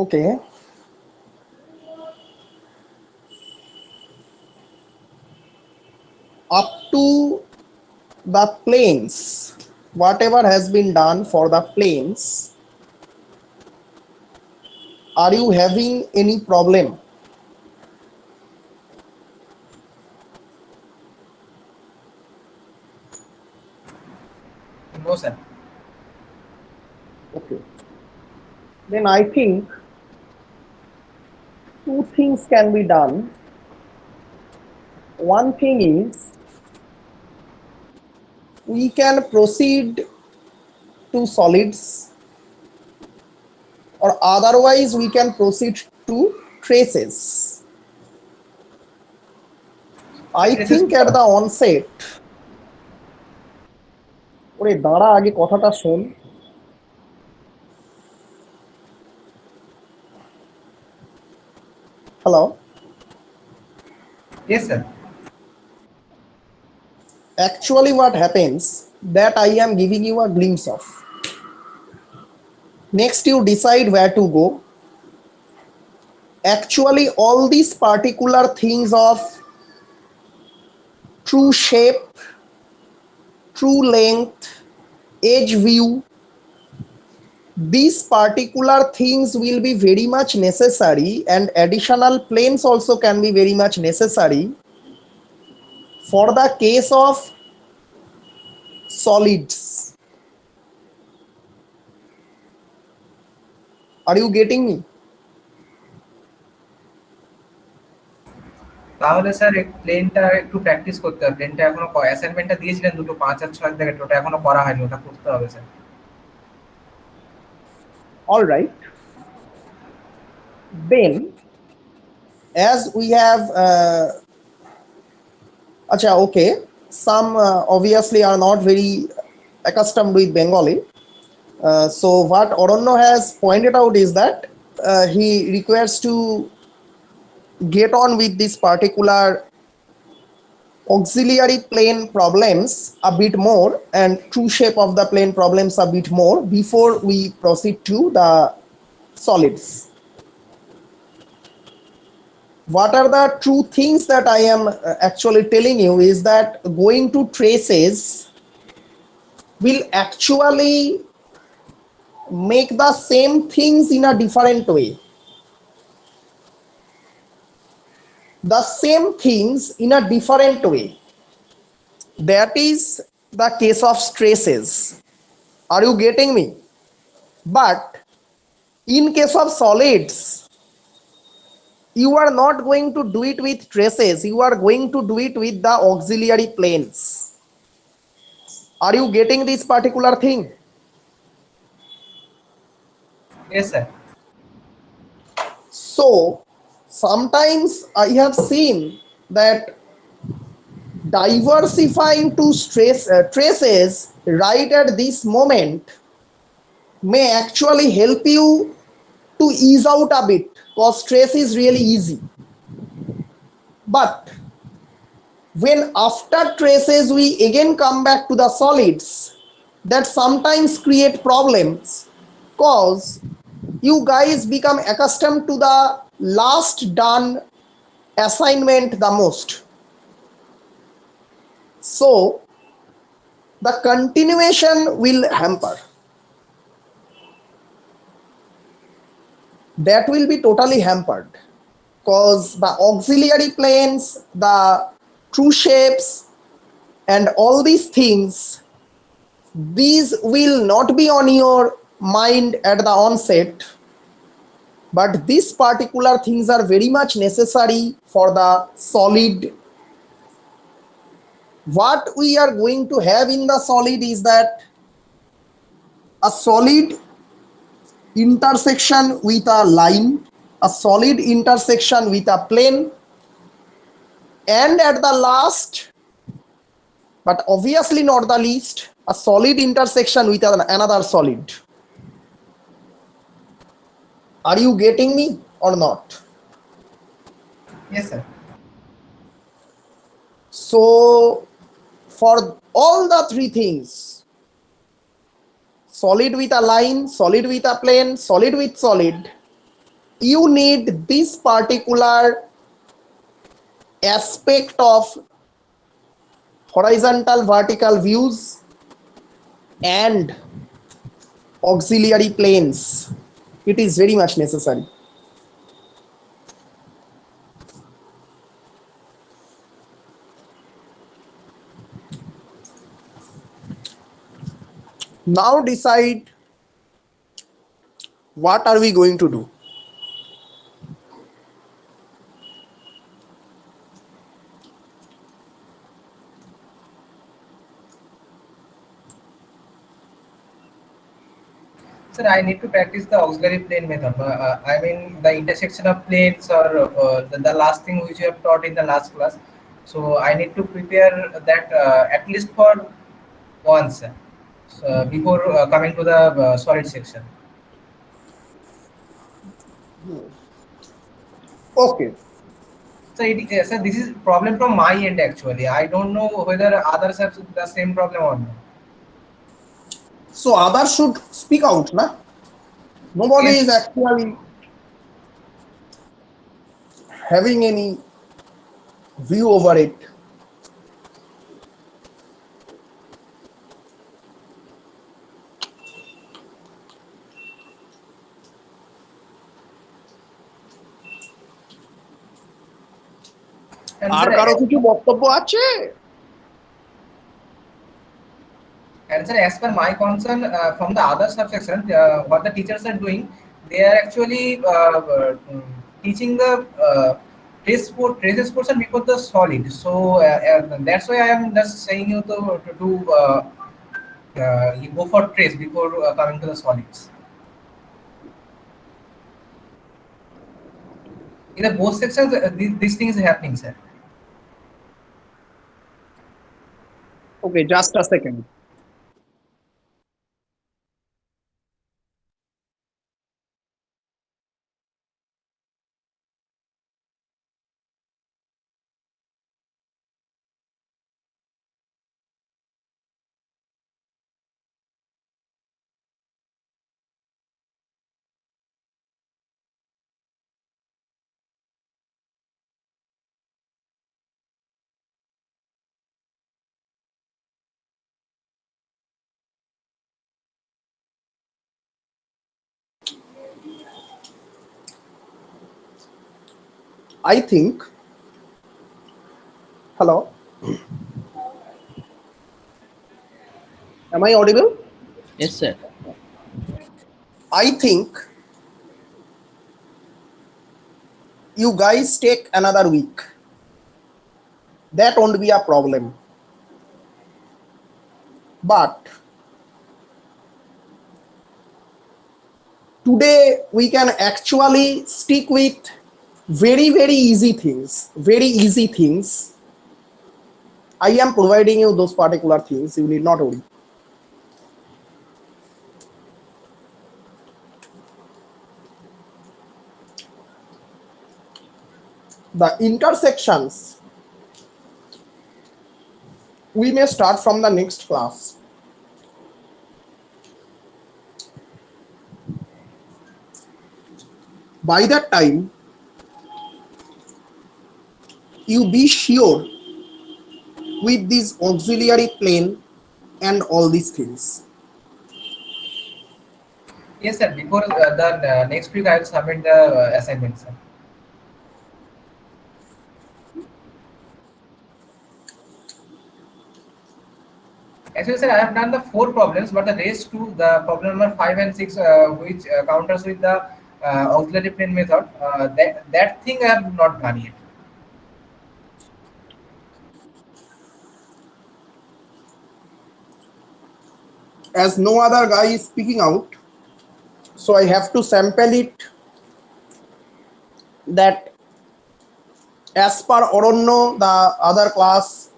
Okay. Up to the planes, whatever has been done for the planes, are you having any problem? No, sir. Okay. Then I think two things can be done. One thing is we can proceed to solids, or otherwise we can proceed to traces. Sir, I traces think কি at হয়? the onset, ওরে দাঁড়া আগে কথাটা শোন। Hello. Yes, sir. Actually what happens, that I am giving you a glimpse of. Next you decide where to go. Actually all these particular things of true shape, true length, edge view, these particular things will be very much necessary, and additional planes also can be very much necessary for the case of solids. Are you getting me? তাহলে sir প্লেনটা একটু practice করতে হবে। প্লেনটা এখনো অ্যাসাইনমেন্টটা দিয়েছিলেন দুটো 5 আর 6 দেখে, ওটা এখনো করা হয়নি, ওটা করতে হবে sir. All right. Then as we have acha, okay, some obviously are not very accustomed with Bengali. So what Oronno has pointed out is that he requires to get on with this particular auxiliary plane problems a bit more and true shape of the plane problems a bit more before we proceed to the solids. What are the true things that I am actually telling you is that going to traces will actually make the same things in a different way. The same things in a different way. That is the case of stresses. Are you getting me? But in case of solids, you are not going to do it with traces, you are going to do it with the auxiliary planes. Are you getting this particular thing? Yes, sir. So sometimes I have seen that diversifying to traces right at this moment may actually help you to ease out a bit, because trace is really easy. But when after traces we again come back to the solids, that sometimes create problems, cause you guys become accustomed to the last done assignment the most. So the continuation will hamper. That will be totally hampered, because the auxiliary planes, the true shapes, and all these things, these will not be on your mind at the onset, but these particular things are very much necessary for the solid. What we are going to have in the solid is that a solid intersection with a line, a solid intersection with a plane, and at the last, but obviously not the least, a solid intersection with another solid. Are you getting me or not? Yes, sir. So for all the three things, solid with a line, solid with a plane, solid with solid, you need this particular aspect of horizontal vertical views and auxiliary planes. It is very much necessary. Now decide what are we going to do. Sir, I need to practice the auxiliary plane method. I mean the intersection of planes, or the last thing which you have taught in the last class. So I need to prepare that at least for once before coming to the solid section. Okay. Sir, this is problem from my end actually. I don't know whether others have the same problem or not. So others should speak out, na? Nobody Yes. is actually having any view over it. And আর sir, কারো কিছু বক্তব্য আছে? And sir, as per my concern, from the other subsection, what the teachers are doing, they are actually teaching the traces portion before the solid. So that's why I am just saying you to you go for trace before coming to the solids. In the both sections, this thing is happening, sir. Okay, just a second. I think, hello, am I audible? Yes, sir. I think you guys take another week. That won't be a problem. But today we can actually stick with very easy things. Very easy things. I am providing you those particular things. You need not worry. The intersections we may start from the next class. By that time, you be sure with this auxiliary plane and all these things. Yes, sir. Before the next week, I will submit the assignment, sir. Actually, sir, I have done the 4 problems, but the rest two, the problem number 5 and 6, which counters with the auxiliary plane method, that thing I have not done yet. As no other guy is speaking out, so I have to sample it that as per Oronno, the other class,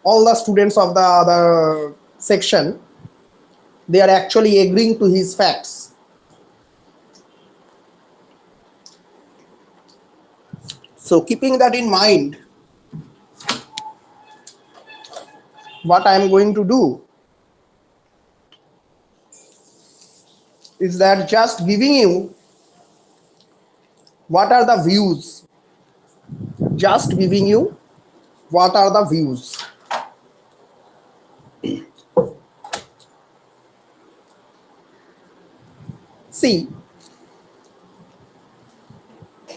all the students of the other section, they are actually agreeing to his facts. So keeping that in mind, what I am going to do is that just giving you What are the views? Just giving you what are the views. See,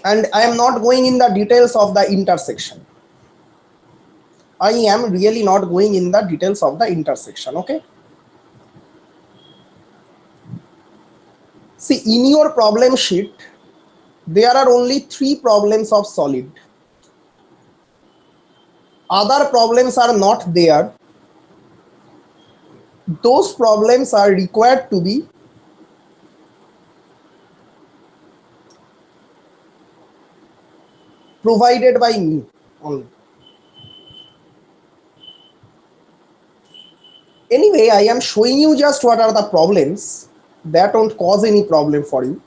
and I am not going in the details of the intersection. I am really not going in the details of the intersection, okay? See, in your problem sheet, there are only 3 problems of solid. Other problems are not there. Those problems are required to be provided by me only. Anyway, I am showing you just what are the problems that won't cause any problem for you.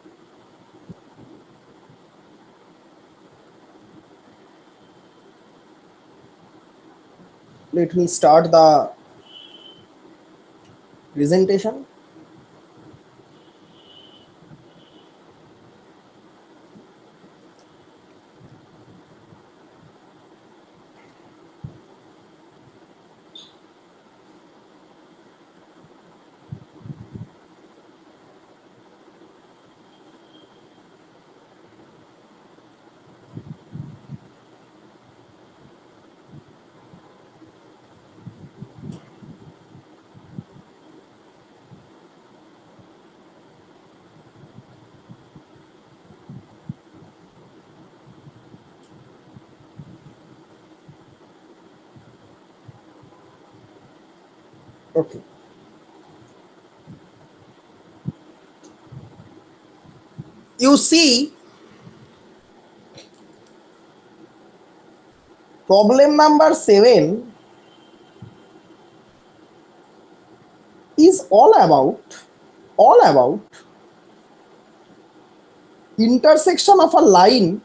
Let me start the presentation. Okay. You see, problem number 7 is all about intersection of a line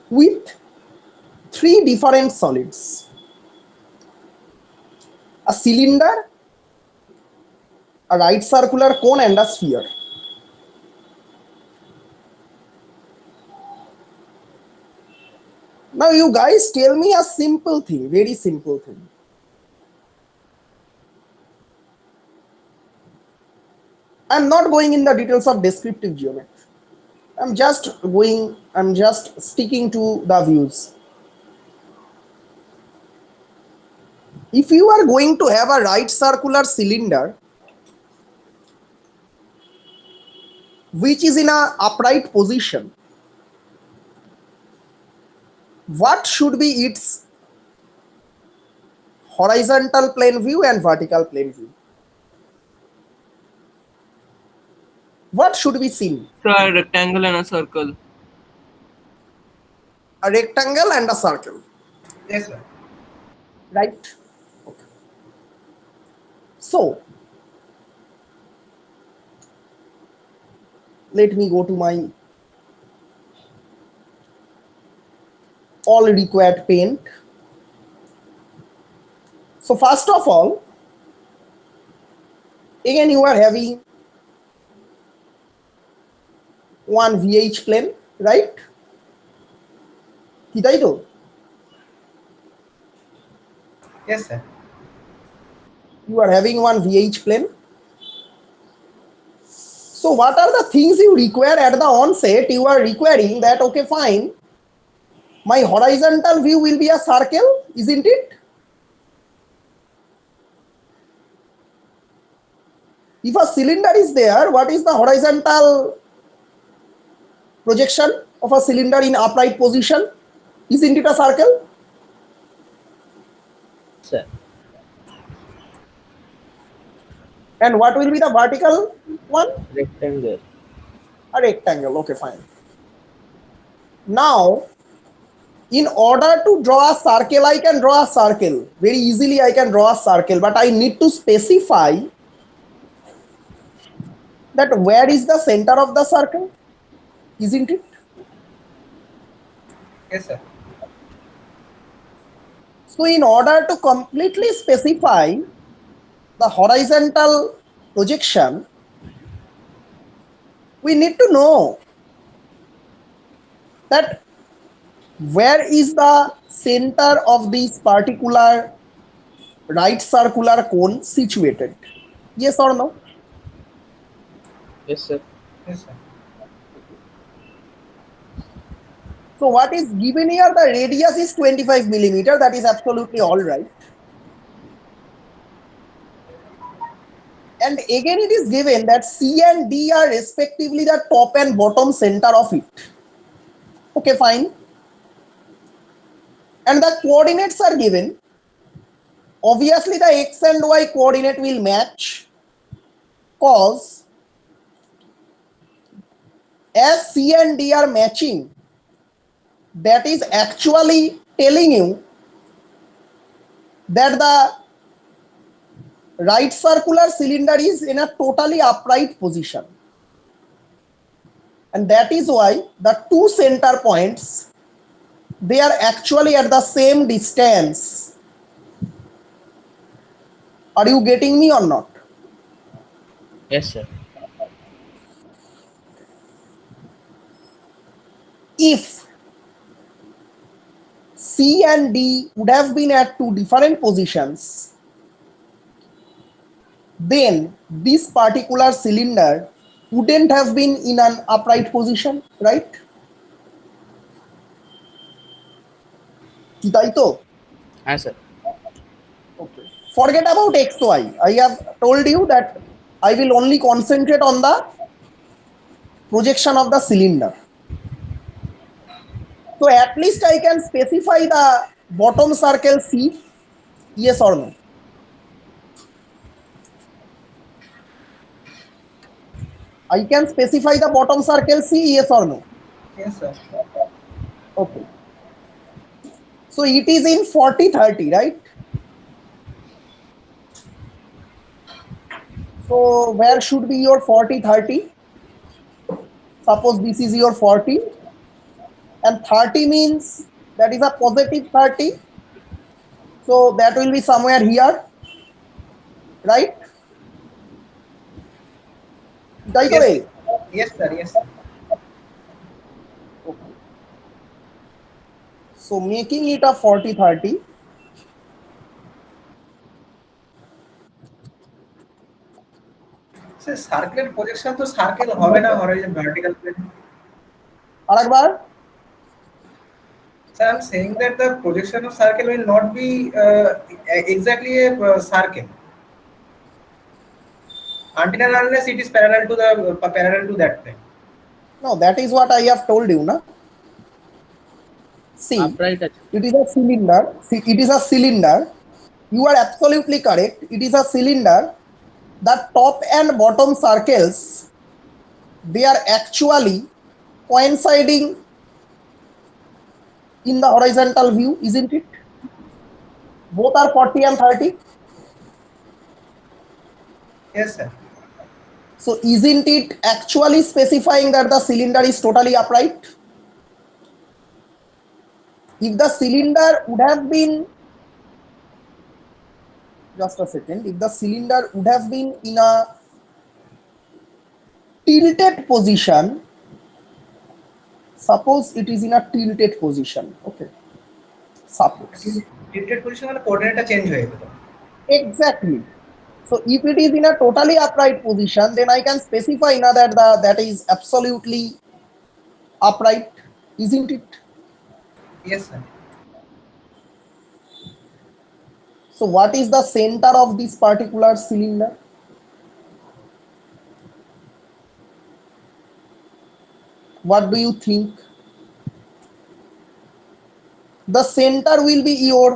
with 3 different solids: a cylinder, a right circular cone, and a sphere. Now you guys tell me a simple thing, very simple thing. I'm not going in the details of descriptive geometry. I'm just sticking to the views. If you are going to have a right circular cylinder which is in a upright position, what should be its horizontal plane view and vertical plane view? What should be seen? A rectangle and a circle. A rectangle and a circle, Yes, sir. right? Okay. So let me go to my all required paint. So first of all, again you are having one VH plane, right? কি তাই তো? Yes, sir. You are having one VH plane. So what are the things you require at the onset? You are requiring that, okay, fine, my horizontal view will be a circle, isn't it? If a cylinder is there, what is the horizontal projection of a cylinder in upright position? Isn't it a circle? Sir. And what will be the vertical one? Rectangle. A rectangle. Okay, fine. Now, in order to draw a circle, I can draw a circle. Very easily I can draw a circle, but I need to specify that where is the center of the circle, isn't it? Yes, sir. So in order to completely specify the horizontal projection, we need to know that where is the center of this particular right circular cone situated? Yes or no? Yes, sir. Yes, sir. So what is given here, the radius is 25 millimeter, that is absolutely all right. And again it is given that C and D are respectively the top and bottom center of it. Okay, fine. And the coordinates are given. Obviously the X and Y coordinate will match, cause as C and D are matching, that is actually telling you that the right circular cylinder is in a totally upright position. And that is why the two center points, they are actually at the same distance. Are you getting me or not? Yes, sir. If C and D would have been at two different positions, then this particular cylinder wouldn't have been in an upright position, right? তাই তো? Yes, sir. Okay. Forget about XY. I have told you that I will only concentrate on the projection of the cylinder. So at least I can specify the bottom circle C, yes or no? I can specify the bottom circle C, yes or no? Yes, sir. Okay. So it is in 40-30, right? So where should be your 40-30? Suppose this is your 40 and 30 means that is a positive 30. So that will be somewhere here, right? Yes, yes, sir. Yes, sir. Okay. So making it a 40-30. So circular projection তো circle হবে না horizon vertical plane. আরেকবার So I'm saying that the projection of circle will not be exactly a circle until and unless it is parallel to that plane. no, that is what I have told you, na? See, Upright. it is a cylinder. See, it is a cylinder. You are absolutely correct. It is a cylinder. The top and bottom circles, they are actually coinciding in the horizontal view, isn't it? Both are 40 and 30. Yes, sir. So isn't it actually specifying that the cylinder is totally upright? If the cylinder would have been, just a second, if the cylinder would have been in a tilted position, suppose it is in a tilted position, okay, suppose. Tilted position মানে coordinate change হয়ে গেল. Exactly. So if it is in a totally upright position, then I can specify now that that is absolutely upright, isn't it? Yes, sir. So what is the center of this particular cylinder? What do you think? The center will be your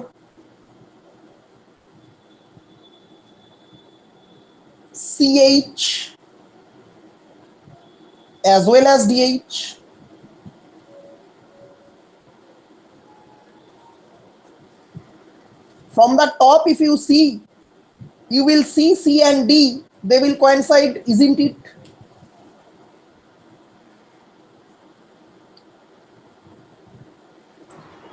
CH as well as DH. From the top, if you see, you will see C and D, they will coincide, isn't it?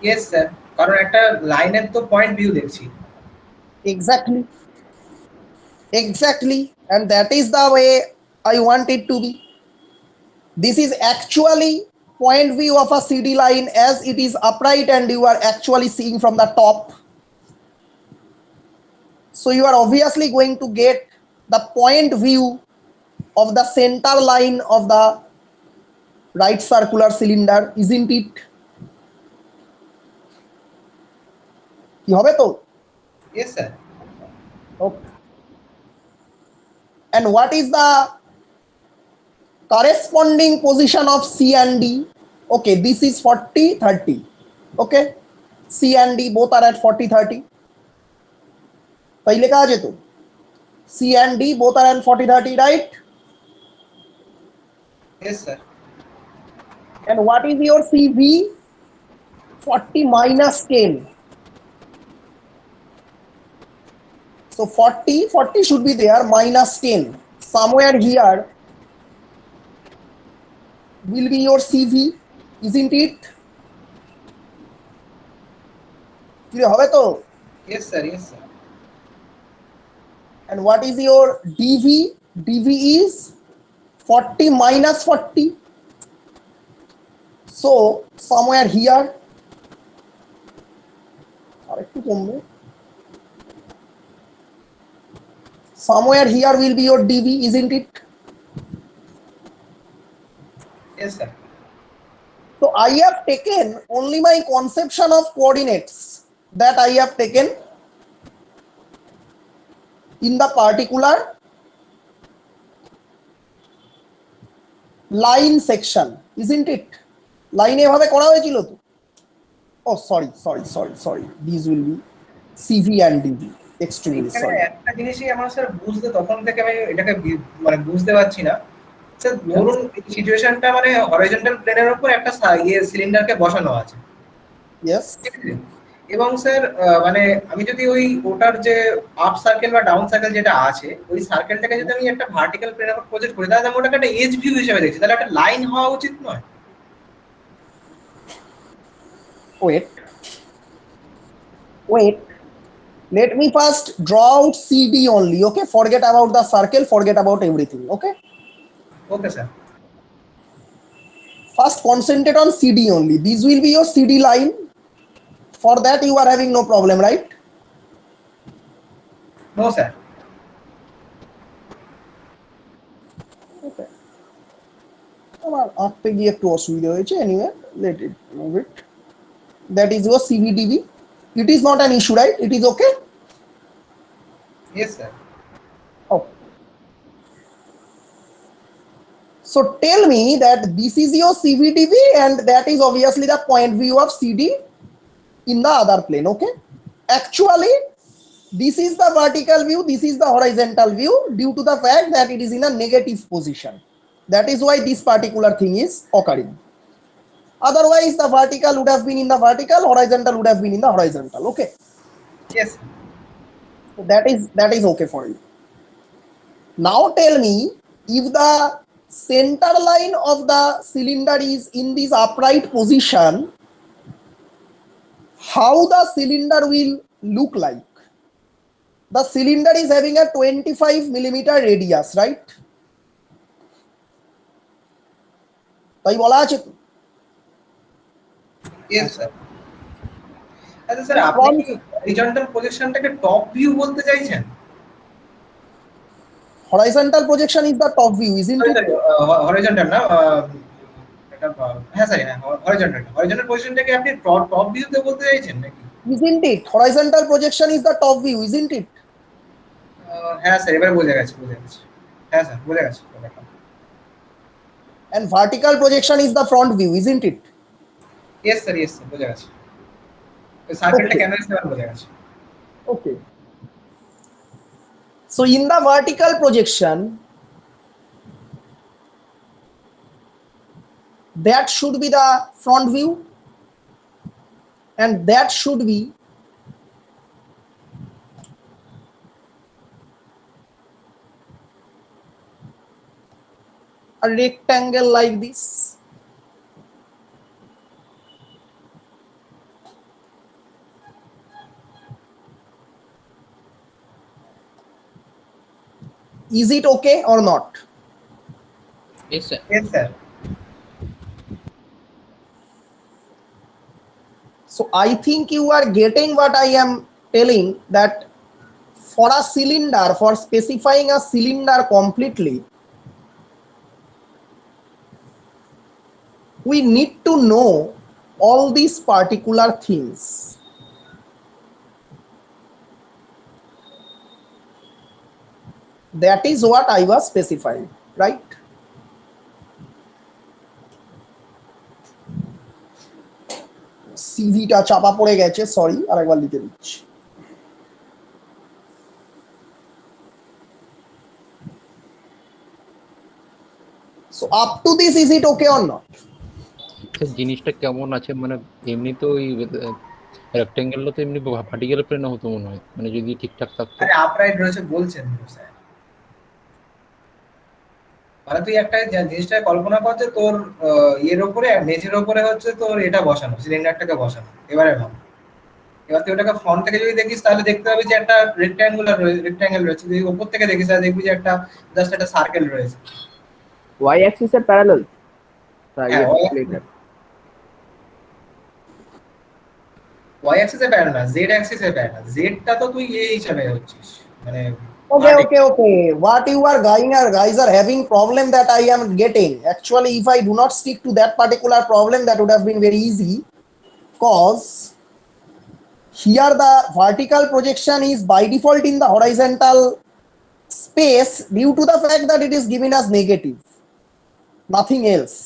Yes, sir. কারণ একটা লাইনের তো point view দেখছি. Exactly. Exactly. And that is the way I want it to be. This is actually point view of a CD line as it is upright and you are actually seeing from the top. So you are obviously going to get the point view of the center line of the right circular cylinder, isn't it? কি হবে তো? Yes, sir. Okay. And what is the corresponding position of C and D? Okay, this is 40 30. Okay, C and D both are at 40 30. তাই লেখা আছে তো, C and D both are at 40 30, right? Yes, sir. And what is your CV? 40 minus 10. So 40 should be there, minus 10. Somewhere here will be your CV, isn't it? কি হবে তো? Yes, sir. Yes, sir. And what is your DV? DV is 40 minus 40. So somewhere here, somewhere here will be your DV, isn't it? Yes, sir. So I have taken only my conception of coordinates that I have taken in the particular line section, isn't it? Line এভাবে করা হয়েছিল তো? Oh, sorry. These will be CV and DV. Extremely এখানে sorry. একটা জিনিসই আমার sir বুঝতে তখন থেকে আমি এটাকে মানে বুঝতে পারছি না স্যার। ধরুন সিচুয়েশনটা মানে হরাইজন্টাল প্লেনের উপর একটা সিলিন্ডারকে বসানো আছে, Yes. ঠিক আছে? এবং স্যার মানে আমি যদি ওই ওটার যে আপ সার্কেল বা ডাউন সার্কেল যেটা আছে ওই সার্কেলটাকে যদি আমি একটা ভার্টিক্যাল প্লেনের উপর প্রজেক্ট করি তাহলে আমি ওটাকে একটা এজ ভিউ হিসেবে দেখছি, তাহলে একটা লাইন হওয়া উচিত নয়? Wait. Let me first draw out CD only. Okay, forget about the circle, forget about everything. Okay, okay sir. first concentrate on CD only. This will be your CD line. For that you are having no problem, right? No sir. Okay. আমার আঁকতে গিয়ে একটু অসুবিধা হয়েছে, anyway let it move it. That is your CVDV. It is not an issue, right? It is okay. Yes sir. Oh. So tell me that this is your CVDV and that is obviously the point view of CD in the other plane. Okay, actually this is the vertical view, this is the horizontal view due to the fact that it is in a negative position. That is why this particular thing is occurring. Otherwise the vertical would have been in the vertical, horizontal would have been in the horizontal. Okay, yes. so that is okay for you. Now tell me, if the center line of the cylinder is in this upright position, how the cylinder will look like? The cylinder is having a 25 millimeter radius, right? তাই বলা আছে তো? Yes sir. আচ্ছা sir, আপনি কি horizontal প্রজেকশনটাকে top view বলতে চাইছেন? Horizontal projection is the top view, isn't it? Horizontal না, এটা হ্যাঁ স্যার, হ্যাঁ হরিজন্টাল পজিশনটাকে আপনি টপ ভিউতে বলতে চাইছেন নাকি? Isn't it? Horizontal projection is the top view, isn't it? হ্যাঁ স্যার, এবারে বোঝা গেছে। হ্যাঁ স্যার, বোঝা গেছে ব্যাপারটা। And vertical projection is the front view, isn't it? Yes sir, বোঝা গেছে। ওই সার্কেলটা Okay. কেন এসে বোঝা গেছে। Okay. So in the vertical projection, that should be the front view and that should be a rectangle like this. Is it okay or not? Yes, sir. Yes sir. So I think you are getting what I am telling, that for a cylinder, for specifying a cylinder completely, we need to know all these particular things. That is what I was specifying, right? সিভিটা চাপা পড়ে গেছে, sorry, আরেকবার লিখে দিচ্ছি। So up to this, is it okay or not? Sir জিনিসটা কেমন আছে, মানে এমনি তো ওই রেক্টেঙ্গেলটা তো এমনি ভার্টিক্যাল প্লেনে হতো মনে হয়, মানে যদি ঠিকঠাক থাকতো। আরে আপরাইট রয়েছে বলছেন স্যার, মানে তুই একটা জিনিসটা কল্পনা কর যে তোর ইয়ের উপরে মেঝের উপরে হচ্ছে তোর এটা বসানো, সিলিন্ডারটাকে বসানো। এবারে ভাব, এবার তুই ওটাকে ফ্রন্ট থেকে যদি দেখিস তাহলে দেখতে পাবি যে একটা রেক্ট্যাঙ্গেল রয়েছে, যদি উপর থেকে দেখিস তাহলে দেখবি যে একটা জাস্ট একটা সার্কেল রয়েছে। y axis এর প্যারালাল হ্যাঁ, ওয়াই অ্যাক্সিসে প্যারালাল না, জেড অ্যাক্সিসে প্যারালাল। জেডটা তো তুই এই হিসাবে হচ্ছিস, মানে Okay. What you are guys are having problem that I am getting. Actually, if I do not stick to that particular problem, that would have been very easy. Cause here the vertical projection is by default in the horizontal space due to the fact that it is given as negative, nothing else.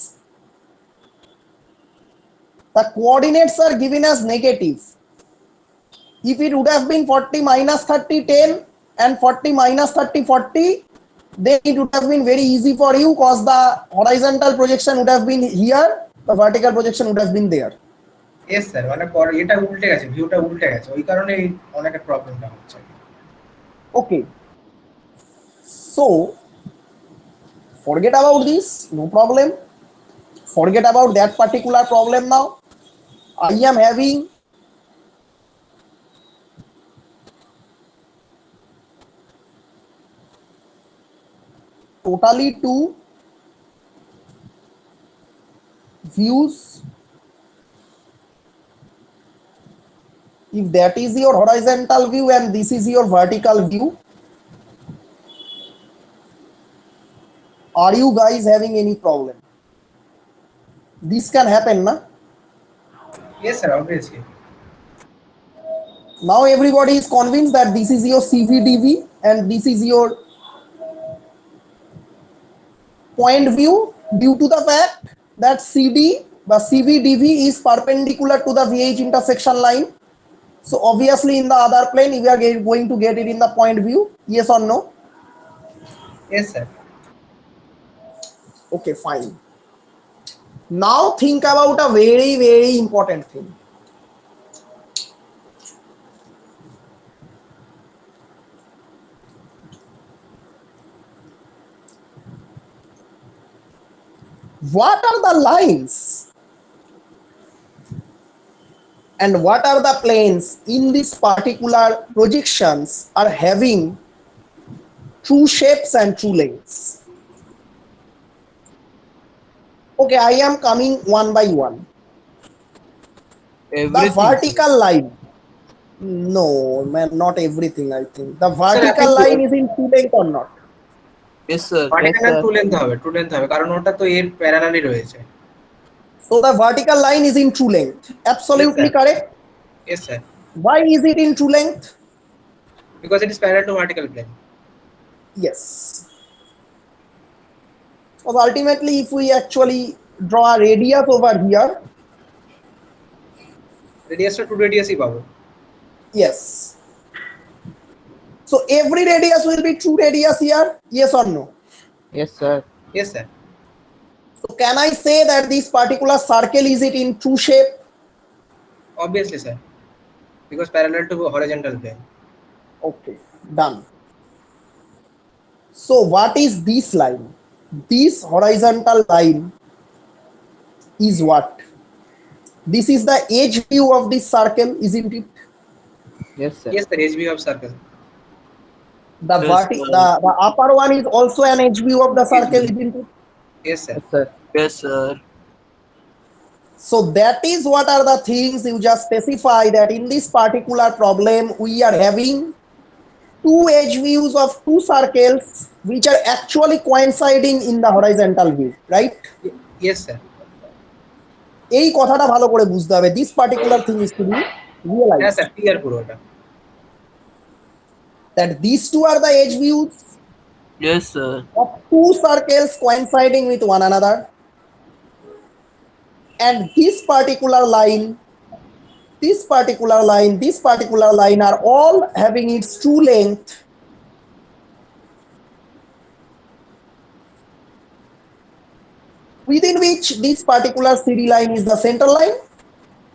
The coordinates are given as negative. If it would have been 40 minus 30 10 and 40 minus 30 40, then it would have been very easy for you, because the horizontal projection would have been here, the vertical projection would have been there. Yes sir, মানে এটা উল্টে গেছে, ভিউটা উল্টে গেছে, ওই কারণে অনেক প্রবলেমটা হচ্ছে। Okay, so forget about this, no problem. Forget about that particular problem now. I am having totally two views. If that is your horizontal view and this is your vertical view, are you guys having any problem? This can happen, na? Yes sir, obviously. Now everybody is convinced that this is your CVDV and this is your point view, due to the fact that CD the CVDV is perpendicular to the VH intersection line. So obviously in the other plane we are going to get it in the point view. Yes or no? Yes sir. Okay, fine. Now think about a very important thing. What are the lines and what are the planes in this particular projections are having true shapes and true lengths? Okay, I am coming one by one. The vertical line, no man, not everything. I think the vertical line is in true length or not? yes sir vertical line true length হবে কারণ ওটা তো এর parallelly রয়েছে। So the vertical line is in true length. Absolutely Yes, sir. correct. Yes sir, Why is it in true length? because it is parallel to vertical plane. Yes. Because ultimately if we actually draw a radius over here, রেডিয়াসটা to রেডিয়াসই পাবো। yes. So every radius will be true radius here, yes or no? yes sir Yes sir. So can I say that this particular circle is it in true shape? Obviously sir, because parallel to horizontal plane. Okay, done. So what is this line? This horizontal line is what? This is the edge view of this circle, isn't it? yes sir Yes sir, edge view of circle. The Yes, the upper one is also an edge view of the circle, isn't it? Yes sir. yes sir yes sir So that is what are the things you just specify, that in this particular problem we are having two edge views of two circles which are actually coinciding in the horizontal view, right? Yes, sir. এই কথাটা ভালো করে বুঝতে হবে, this particular thing is to be হ্যাঁ realized, sir, clear পুরোটা। that these two are the edge views Yes, sir. of two circles coinciding with one another, and this particular line, this particular line, this particular line are all having its true length within which this particular CD line is the center line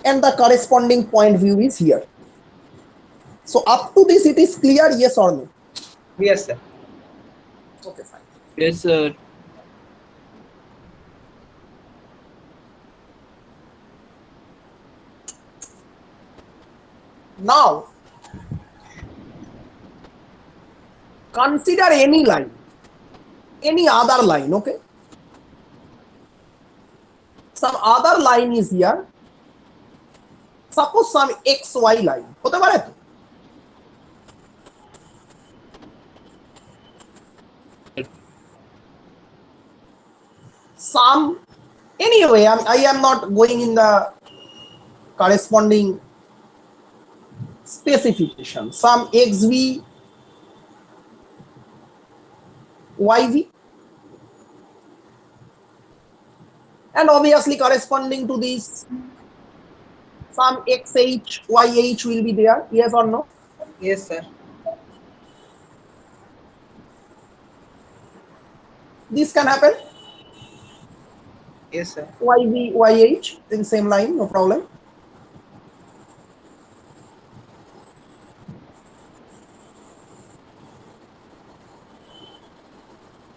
and the corresponding point view is here. So up to this it is clear, yes or no? Yes, sir. Okay, fine. Yes, sir. Now consider any line, any other line, okay? Some other line is here. Suppose some XY line. হতে পারে তো? Some, anyway, I am not going in the corresponding specification. Some XV, YV, and obviously corresponding to this some XH, YH will be there, yes or no? Yes, sir. This can happen, Yes, sir. YV, YH in same line, no problem.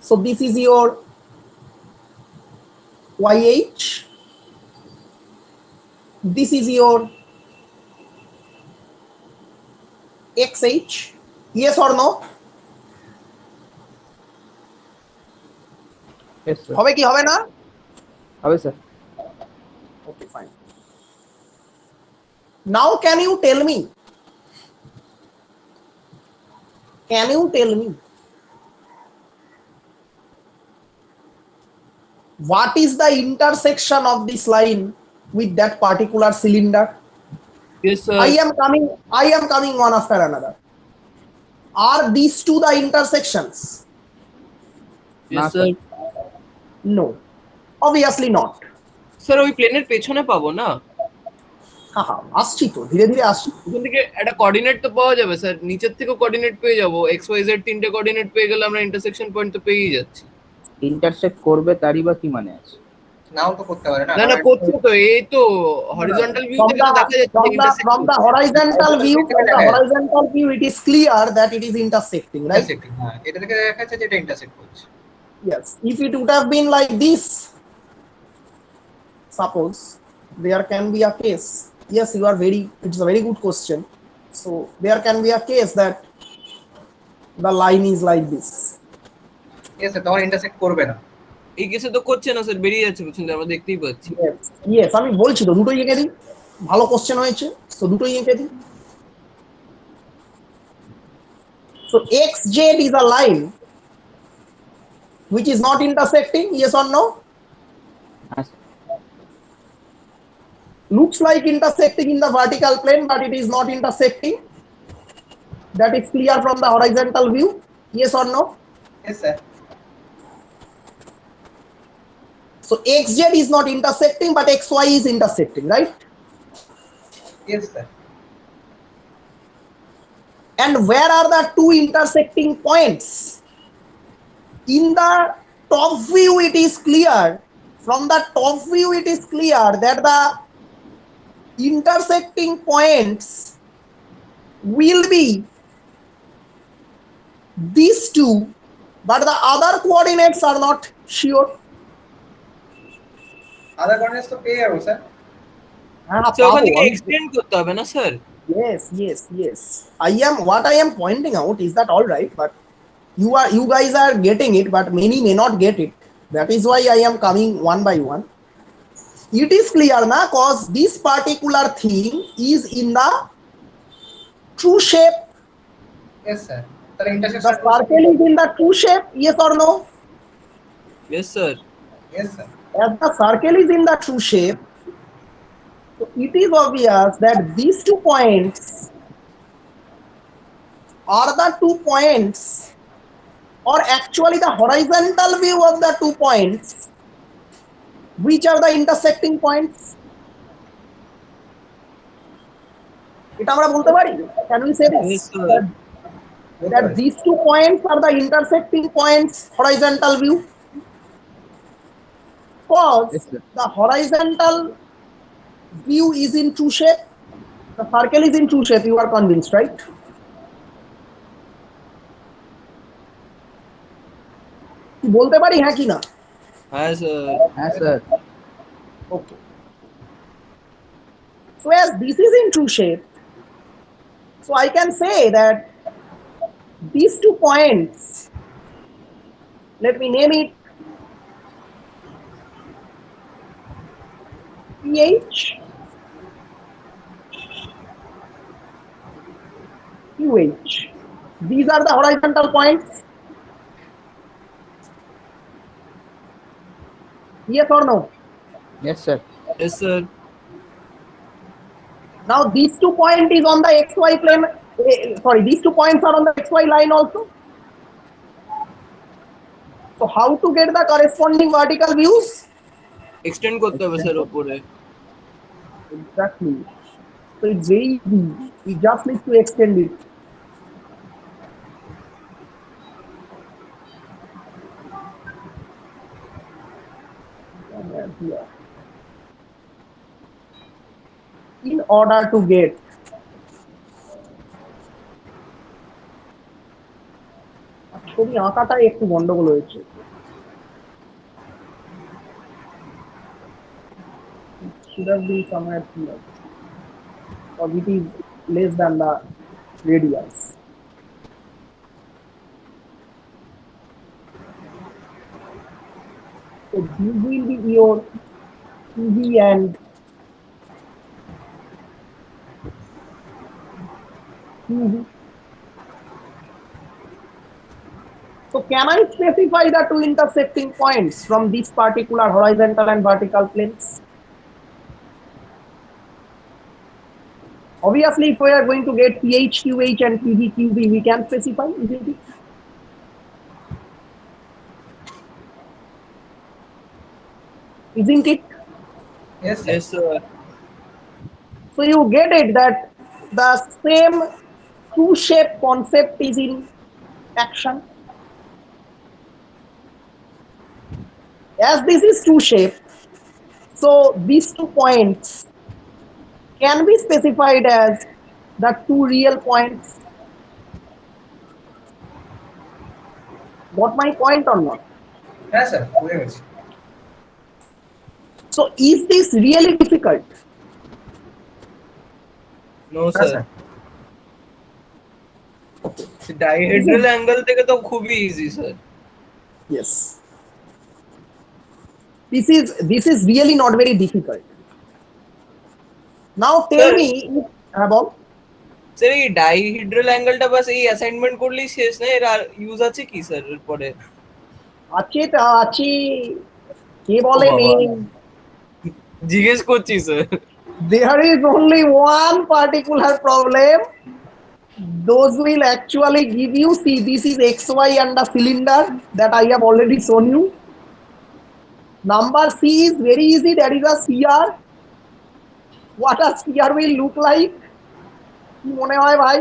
So this is your YH, this is your XH, yes or no? Yes, sir. হবে কি হবে না? হবে, sir. Okay, fine. Now can you tell me what is the intersection of this line with that particular cylinder? Yes, sir. I am coming one after another. Are these two the intersections? Yes, sir. No, obviously not. Sir ওই প্লেনের পেছনে পাবো না, হাহা, আসছি তো, ধীরে ধীরে আসছি। ওখান থেকে একটা কোঅর্ডিনেট তো পাওয়া যাবে স্যার, নিচের থেকেও কোঅর্ডিনেট পেয়ে যাবো, এক্স ওয়াই জেড তিনটে কোঅর্ডিনেট পেয়ে গেলে আমরা ইন্টারসেকশন পয়েন্ট তো পেয়েই যাচ্ছি। ইন্টারসেক্ট করবে তারই বা কি মানে আছে? নাও তো করতে পারে না। না না করছে তো, এই তো হরিজন্টাল ভিউ থেকে তো দেখা যাচ্ছে From the horizontal view it is clear that it is intersecting, right? Intersecting, হ্যাঁ, এটা থেকে দেখা যাচ্ছে যে এটা ইন্টারসেক্ট করছে। Yes, if it would have been like this, suppose there can be a case, yes, it's a very good question. So there can be a case that the line is like this. Yes, তখন intersect করবে না। এই কেসে তো করছে না sir, বেরিয়ে যাচ্ছে পেছন দিয়ে, আমরা দেখতেই পাচ্ছি। Yes, আমি বলছি তো দুটোই এঁকে দিই, ভালো কোশ্চেন হয়েছে, তো দুটোই এঁকে দিই। So XZ is a line which is not intersecting, yes or no? Yes. Looks like intersecting in the vertical plane, but it is not intersecting. That is clear from the horizontal view, yes or no? Yes, sir. So XZ is not intersecting, but XY is intersecting, right? Yes, sir. And where are the two intersecting points? In the top view it is clear, from the top view it is clear that the intersecting points will be these two, but the other coordinates are not sure. Other coordinates তো পেয়ে যাবো sir. আচ্ছা, ওখান থেকে extend করতে হবে না sir? Yes. What I am pointing out is that all right, but you guys are getting it, but many may not get it. That is why I am coming one by one. It is clear na, cause this particular thing is in the true shape. Yes, sir. The intersection. The circle is in the true shape, yes or no? Yes, sir. Yes, sir. As the circle is in the true shape, so it is obvious that these 2 points are the 2 points, or actually the horizontal view of the 2 points, which are the intersecting points. এটা আমরা বলতে পারি? Can we say this? Yes, sir. That these 2 points are the intersecting points horizontal view? Because Yes, sir. the horizontal view is in true shape, the circle is in true shape, you are convinced, right? কি বলতে পারি হ্যাঁ কি না? হ্যাঁ sir. হ্যাঁ sir. Okay. So as this is in true shape, so I can say that these 2 points, let me name it PH, QH. These are the horizontal points. Yes or no? Yes, sir. Yes, sir. Now these 2 points is on the XY plane. Sorry, these 2 points are on the XY line also. So how to get the corresponding vertical views? Extend করতে হবে sir উপরে। Exactly. So it's very easy. We just need to extend it. Here. In order to get ছবি আঁকাটাই একটু গন্ডগোল হয়েছে। It should have been somewhere here, or it is less than the radius. So this will be your TV and TV. So can I specify the 2 intersecting points from this particular horizontal and vertical planes? Obviously, if we are going to get PH, QH and PV, QV, we can specify, isn't it? Isn't it? Yes, sir. Yes, sir. So you get it that the same true shape concept is in action. As this is true shape, so these 2 points can be specified as the 2 real points. Got my point or not? Yes, sir. Very much. So is this really difficult? No Yes, sir. sir. Dihedral angle থেকে তো খুবই easy sir. Yes. This is really not very difficult. Now tell Sir. me about sir এই dihedral অ্যাঙ্গেলটা বাস এই assignment করলেই শেষ না, এর আর use আছে কি স্যার এরপরে? আছে তা আছে, কে বলেনি? জিজ্ঞেস করছি sir. There is only one particular problem. Those will actually give you, see, this is XY and the cylinder that I have already shown you. Number C is very easy, that is a CR. What a CR will look like? কি মনে হয় ভাই?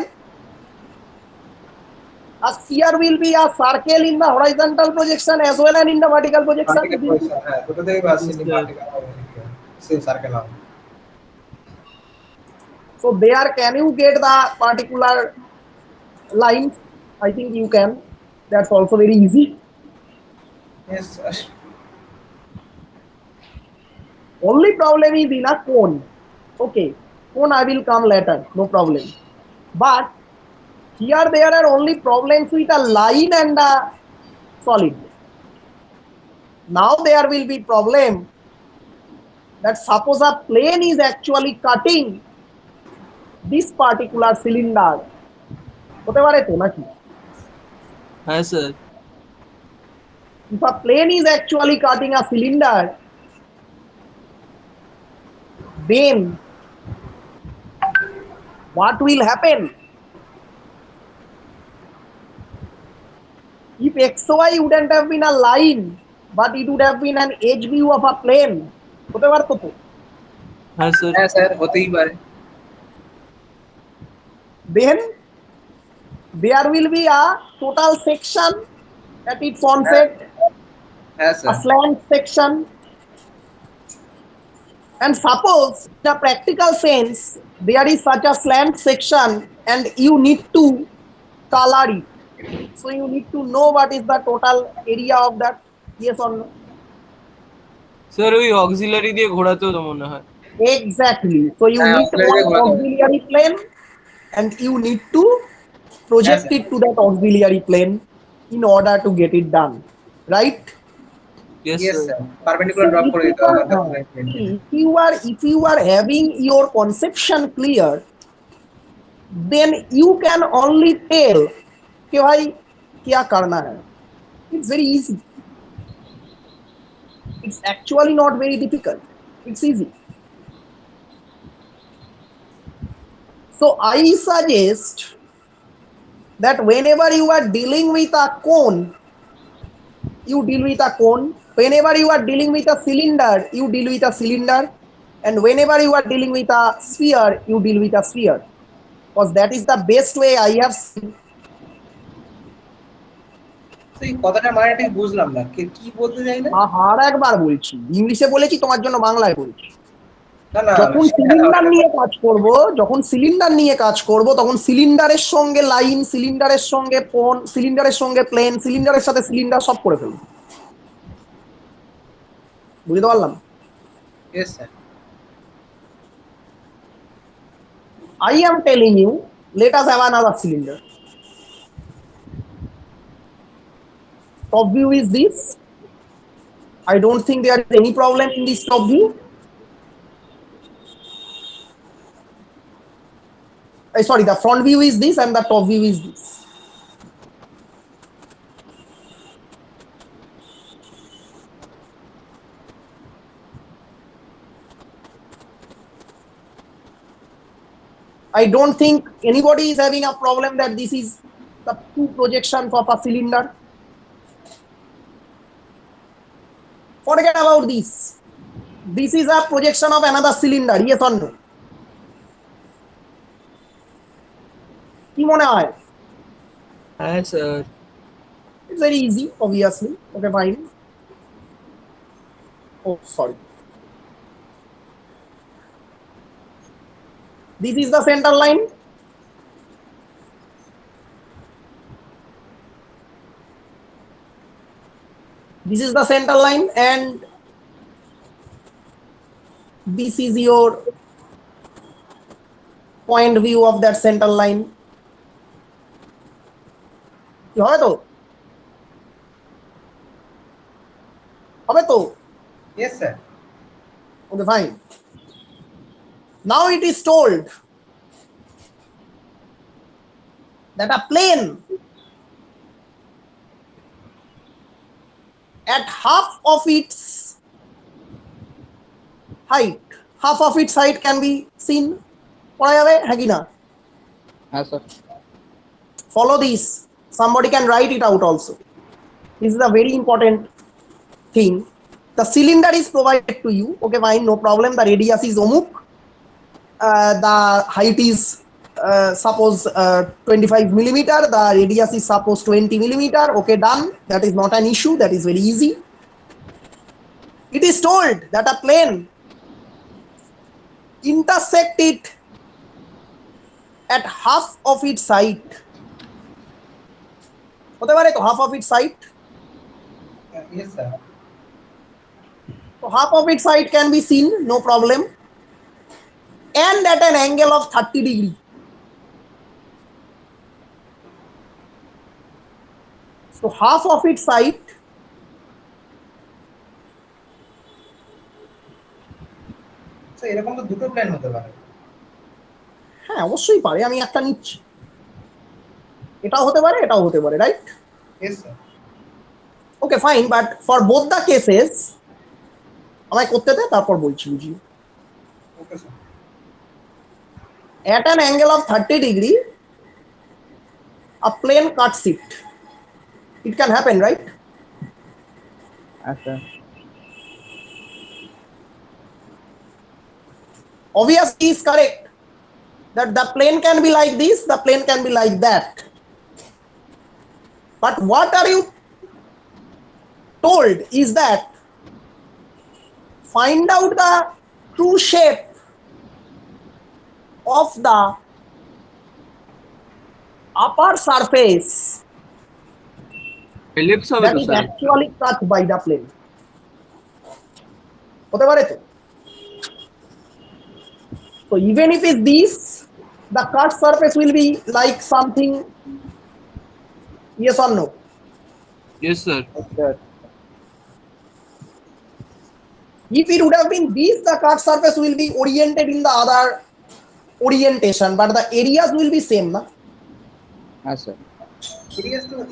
A sphere will be a circle in the horizontal projection as well as in the vertical projection. Particle position, হ্যাঁ, দুটোতেই বাস particle হবে, same circle হবে। So there, can you get the particular lines? I think you can. That's also very easy. Yes, sir. Only problem is in a cone. Okay, cone I will come later, no problem. But here there are only problems with a line and a solid. Now there will be problem that suppose a plane is actually cutting this particular cylinder, হতে পারে তো নাকি? হ্যাঁ sir. If a plane is actually cutting a cylinder, then what will happen? If xy wouldn't have been a line, but it would have been an edge view of a plane, হতে পারতো তো? হ্যাঁ sir. হ্যাঁ sir, হতেই পারে। Then there will be a total section at its onset, হ্যাঁ a sir. slant section, and suppose in a practical sense there is such a slant section and you need to color it, so you need to know what is the total area of that, yes or no? Sir ওই auxiliary দিয়ে ঘোরাতেও তো মনে হয়। Exactly, so you হ্যাঁ, need auxiliary one দিয়ে ঘোরাতে হবে। auxiliary plane and you need to হ্যাঁ project sir. it to that auxiliary plane in order to get it done, right? Yes yes sir. Sir, perpendicular So drop if করে you দিতে হবে are আমাদের plane থেকে। if you are having your conception clear, then you can only tell कि भाई क्या करना है. It's very easy. It's actually not very difficult. It's easy. So I suggest that whenever you are dealing with a cone, you deal with a cone. Whenever you are dealing with a cylinder, you deal with a cylinder. And whenever you are dealing with a sphere, you deal with a sphere. Because that is the best way I have seen. এই কথাটা মানে ঠিক বুঝলাম না, কি বলতে চাই না। আর একবার বলছি, ইংলিশে বলেছি, তোমার জন্য বাংলায় বলছি। না না, যখন সিলিন্ডার নিয়ে কাজ করব, তখন সিলিন্ডারের সঙ্গে লাইন, সিলিন্ডারের সঙ্গে কোন, সিলিন্ডারের সঙ্গে প্লেন, সিলিন্ডারের সাথে সিলিন্ডার সব করে ফেলবো। বুঝতে পারলাম? Yes sir. I am telling you, let us have another cylinder. Top view is this. I don't think there is any problem in this top view. Sorry, the front view is this and the top view is this. I don't think anybody is having a problem that this is the two projections of a cylinder. Forget about this. This is a projection of another cylinder, yes or no? কি মনে হয়? হ্যাঁ sir. It's very easy, obviously. Okay, fine. Oh, sorry. This is the center line. This is the center line and this is your point view of that center line. হবে তো? হবে তো? Yes sir. Okay, fine. Now it is told that a plane at half of its height can be seen. পড়া যাবে হ্যাঁ কি না? হ্যাঁ sir. Follow this. Somebody can write it out also. This is a very important thing. The cylinder is provided to you. Okay, fine, no problem. The radius is omuk. The height is suppose 25 millimeter. The radius is suppose 20 millimeter. Okay, done. That is not an issue. That is very easy. It is told that a plane intersect it at half of its height. হতে পারে তো half of its height. Yes sir. So half of its height can be seen, no problem, and at an angle of 30 degree. So half of its height এরকম তো দুটো plan হতে পারে। হ্যাঁ অবশ্যই পারে, আমি একটা নিচ্ছি, এটাও হতে পারে এটাও হতে পারে, right? Yes sir. Okay fine, but for both the cases আমায় করতে দে, তারপর বলছি বুঝিয়ে। Okay sir. At an angle of 30 degree, a plane cuts it. It can happen, right? আচ্ছা Obviously is correct that the plane can be like this, the plane can be like that. But what are you told is that find out the true shape of the upper surface ellipse হবে that তো is sir. actually cut by the plane. হতে পারে তো? So even if it's this, the cut surface will be like something, yes or no? Yes sir. আচ্ছা If it would have been this, the cut surface will be oriented in the other orientation, but the areas will be same, na? আচ্ছা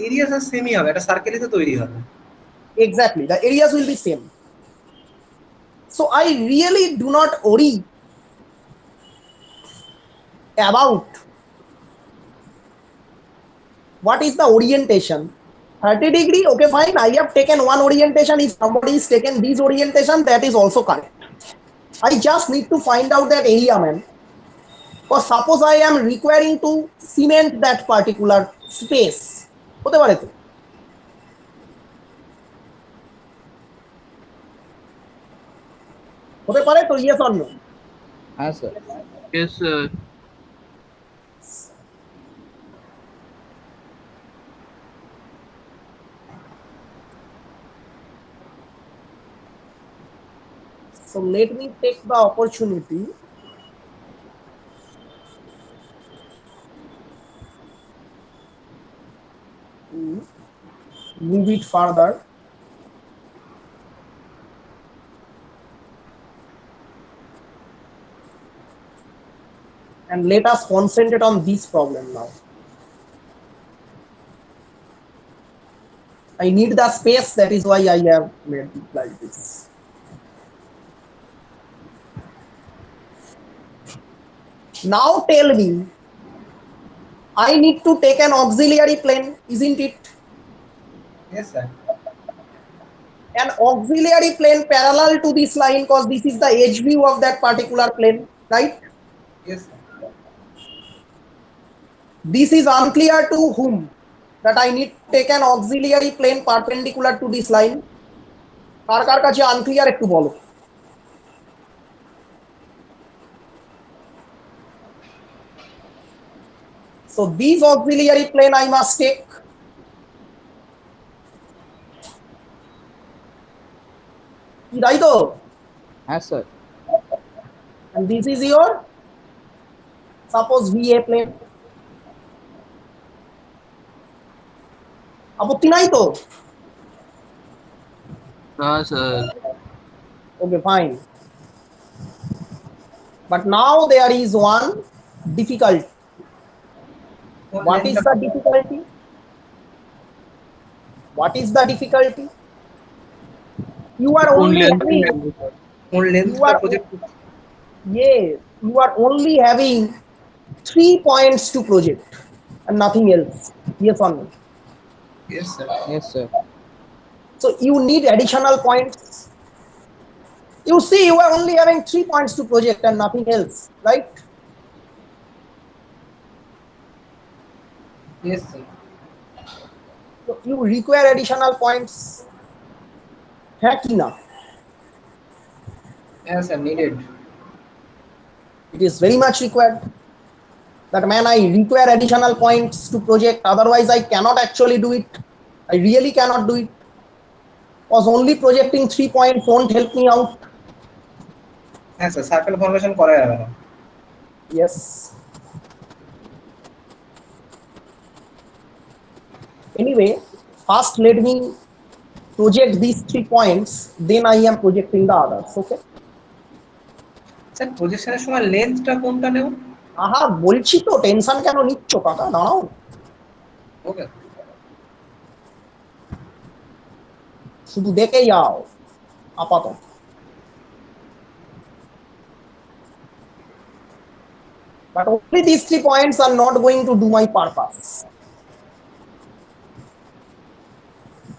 areas আর সেমই হবে, একটা সার্কেলই তো তৈরি হবে। Exactly, the areas will be same. So I really do not worry about what is the orientation. 30 degree, okay fine, I have taken one orientation. If somebody is taken this orientation, that is also correct. I just need to find out that area, man. Or suppose I am requiring to cement that particular space, হতে পারে তো? হতে পারে তো, yes or no? হ্যাঁ sir yes sir. So let me take the opportunity to move it further. And let us concentrate on this problem now. I need the space, that is why I have made it like this. Now tell me, I need to take an auxiliary plane, isn't it? Yes sir. An auxiliary plane parallel to this line, because this is the edge view of that particular plane, right? Yes sir. This is unclear to whom? That I need to take an auxiliary plane perpendicular to this line. কার কার কাছে unclear একটু বলো। So these auxiliary plane I must take. Right? হ্যাঁ sir And this is your, suppose VA plane. আপত্তি নাই তো? না sir. Okay, fine. But now there is one difficulty. What is the difficulty? What is the difficulty? You are কোন only length having, কোন লেন্থটা project? yes, you are only having 3 points to project and nothing else. Yes or no? Yes sir. Yes sir So you need additional points. You see, you are only having 3 points to project and nothing else, right? Yes sir. So you require additional points. হ্যাঁ কি না? হ্যাঁ sir, needed. It is very much required. That man, I require additional points to project, otherwise I cannot actually do it. I really cannot do it, because only projecting 3 points won't help me out. হ্যাঁ sir, circle formation করা যাবে না। Yes. Anyway, first let me project these 3 points, then I am projecting the others. Okay. Sir প্রজেকশনের সময় লেন্থটা কোনটা নেব? আহা বলছি তো, টেনশন কেন নিচ্ছ কাকা, দাঁড়াও। ওকে শুধু দেখে যাও আপাতত। But only these 3 points are not going to do my purpose.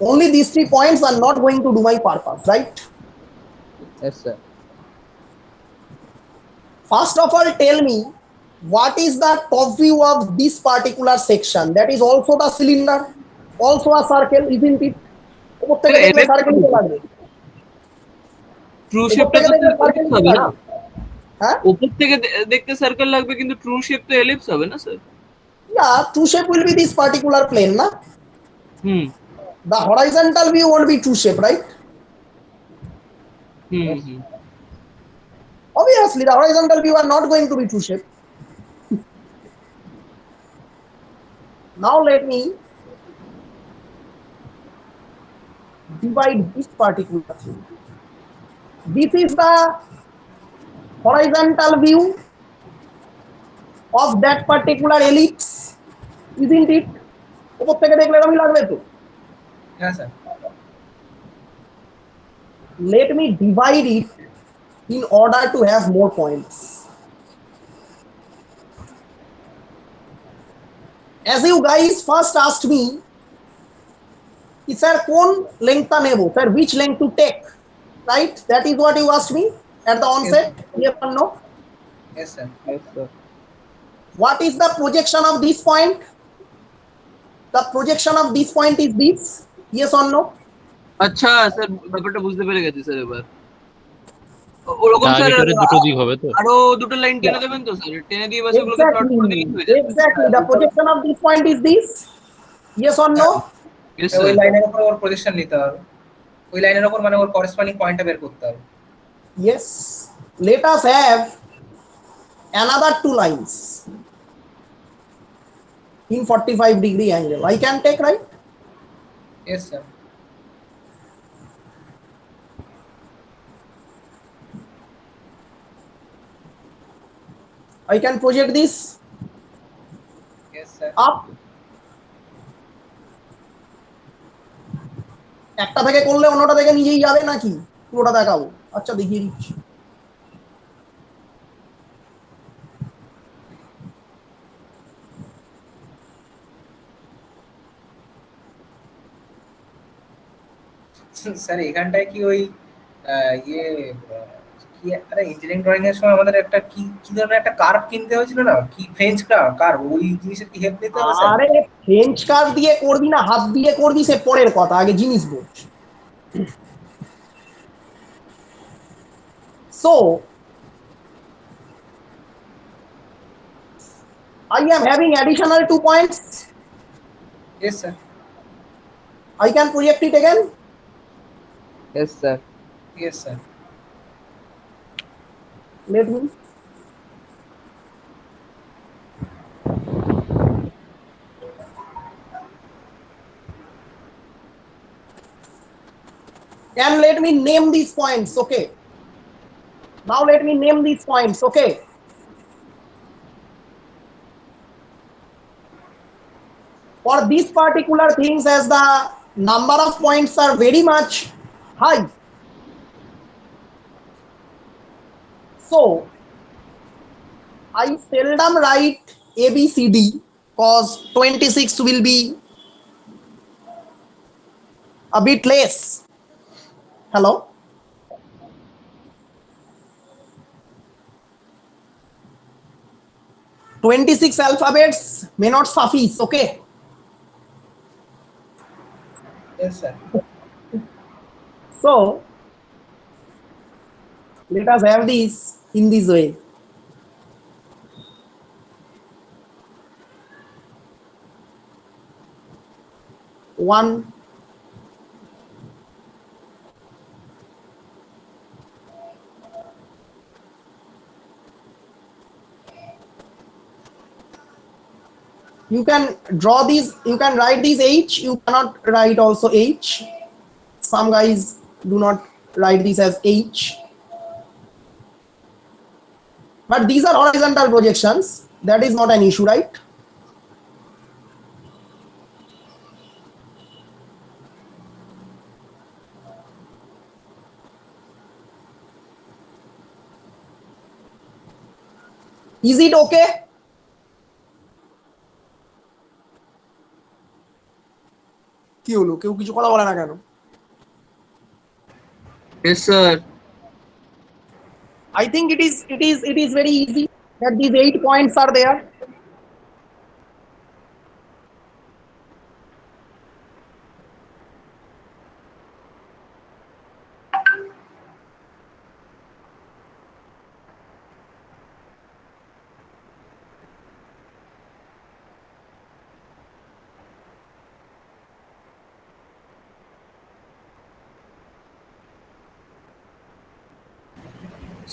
Only these 3 points are not going to do my purpose, right? Yes, sir. First of all, tell me what is the top view of this particular section? That is also the cylinder, also a circle, isn't it? উপর থেকে দেখলে circle তো লাগবে। True উপর শেপটা থেকে তো দেখলে সার্কেল এলিপস হবে না? হ্যাঁ, উপর থেকে দেখতে সার্কেল লাগবে, কিন্তু ট্রু শেপ তো এলিপস হবে না sir? yeah, true shape will be this particular plane, na? Hmm The horizontal view won't be true shape, right? Hmm hmm. Obviously, the horizontal view are not going to be true shape. Now let me divide this particular thing. This is the horizontal view of that particular ellipse, isn't it? উপর থেকে দেখলে এরকমই লাগবে তো। হ্যাঁ sir. Let me divide it in order to have more points. As you guys first asked me, sir, কোন লেংথটা নেব, sir, which length to take, right? That is what you asked me at the onset. Yes or no? Yes sir. Yes, sir. What is the projection of this point? The projection of this point is this. Yes or no? আচ্ছা sir, ব্যাপারটা বুঝতে পেরে গেছি sir এবার। ওরকম sir ডায়ামিটারের দুটো দিক হবে তো? আরো দুটো লাইন টেনে দেবেন তো স্যার? টেনে দিয়ে বাস ওগুলোকে প্লট করে দিলেই হয়ে যাবে। Exactly. The projection of this point is this. Yes or no? Yes, ওই sir. লাইনের উপর ওর প্রজেকশন নিতে হবে, ওই লাইনের উপর মানে ওর করেসপন্ডিং পয়েন্টটা বের করতে হবে। Yes. Let us have another two lines in 45-degree angle. I can take, right? Yes sir. I can project this Yes sir. up. একটা থেকে করলে অন্যটা থেকে নিজেই যাবে নাকি পুরোটা দেখাবো? আচ্ছা দেখিয়ে দিচ্ছি। স্যার এখানটায় কি ওই ইয়ে কি আরে ইঞ্জিনিয়ারিং ড্রয়িং এর সময় আমাদের একটা কি কি ধরনের একটা কার্ভ কিনতে হয়েছিল না, কি ফ্রেঞ্চ কার্ভ, ওই জিনিসের কি হেল্প নিতে হবে স্যার? আরে ফ্রেঞ্চ কার্ভ দিয়ে করবি না হাত দিয়ে করবি সে পরের কথা, আগে জিনিস বোঝ। So I am having additional 2 points. Yes sir. I can project it again. Yes, sir. Yes sir. Let me. And let me name these points, okay? Now let me name these points, okay? For these particular things, as the number of points are very much high, so I seldom write ABCD because 26 will be a bit less. Hello? "26 alphabets may not suffice," okay? Yes sir. So let us have this in this way. One, you can draw these, you can write these H, you cannot write also H. Some guys do not write this as H. But these are horizontal projections. That is not an issue, right? Is it okay? কি হলো, কেউ কিছু কথা বলে না কেন? Yes, sir. I think it is very easy that these 8 points are there.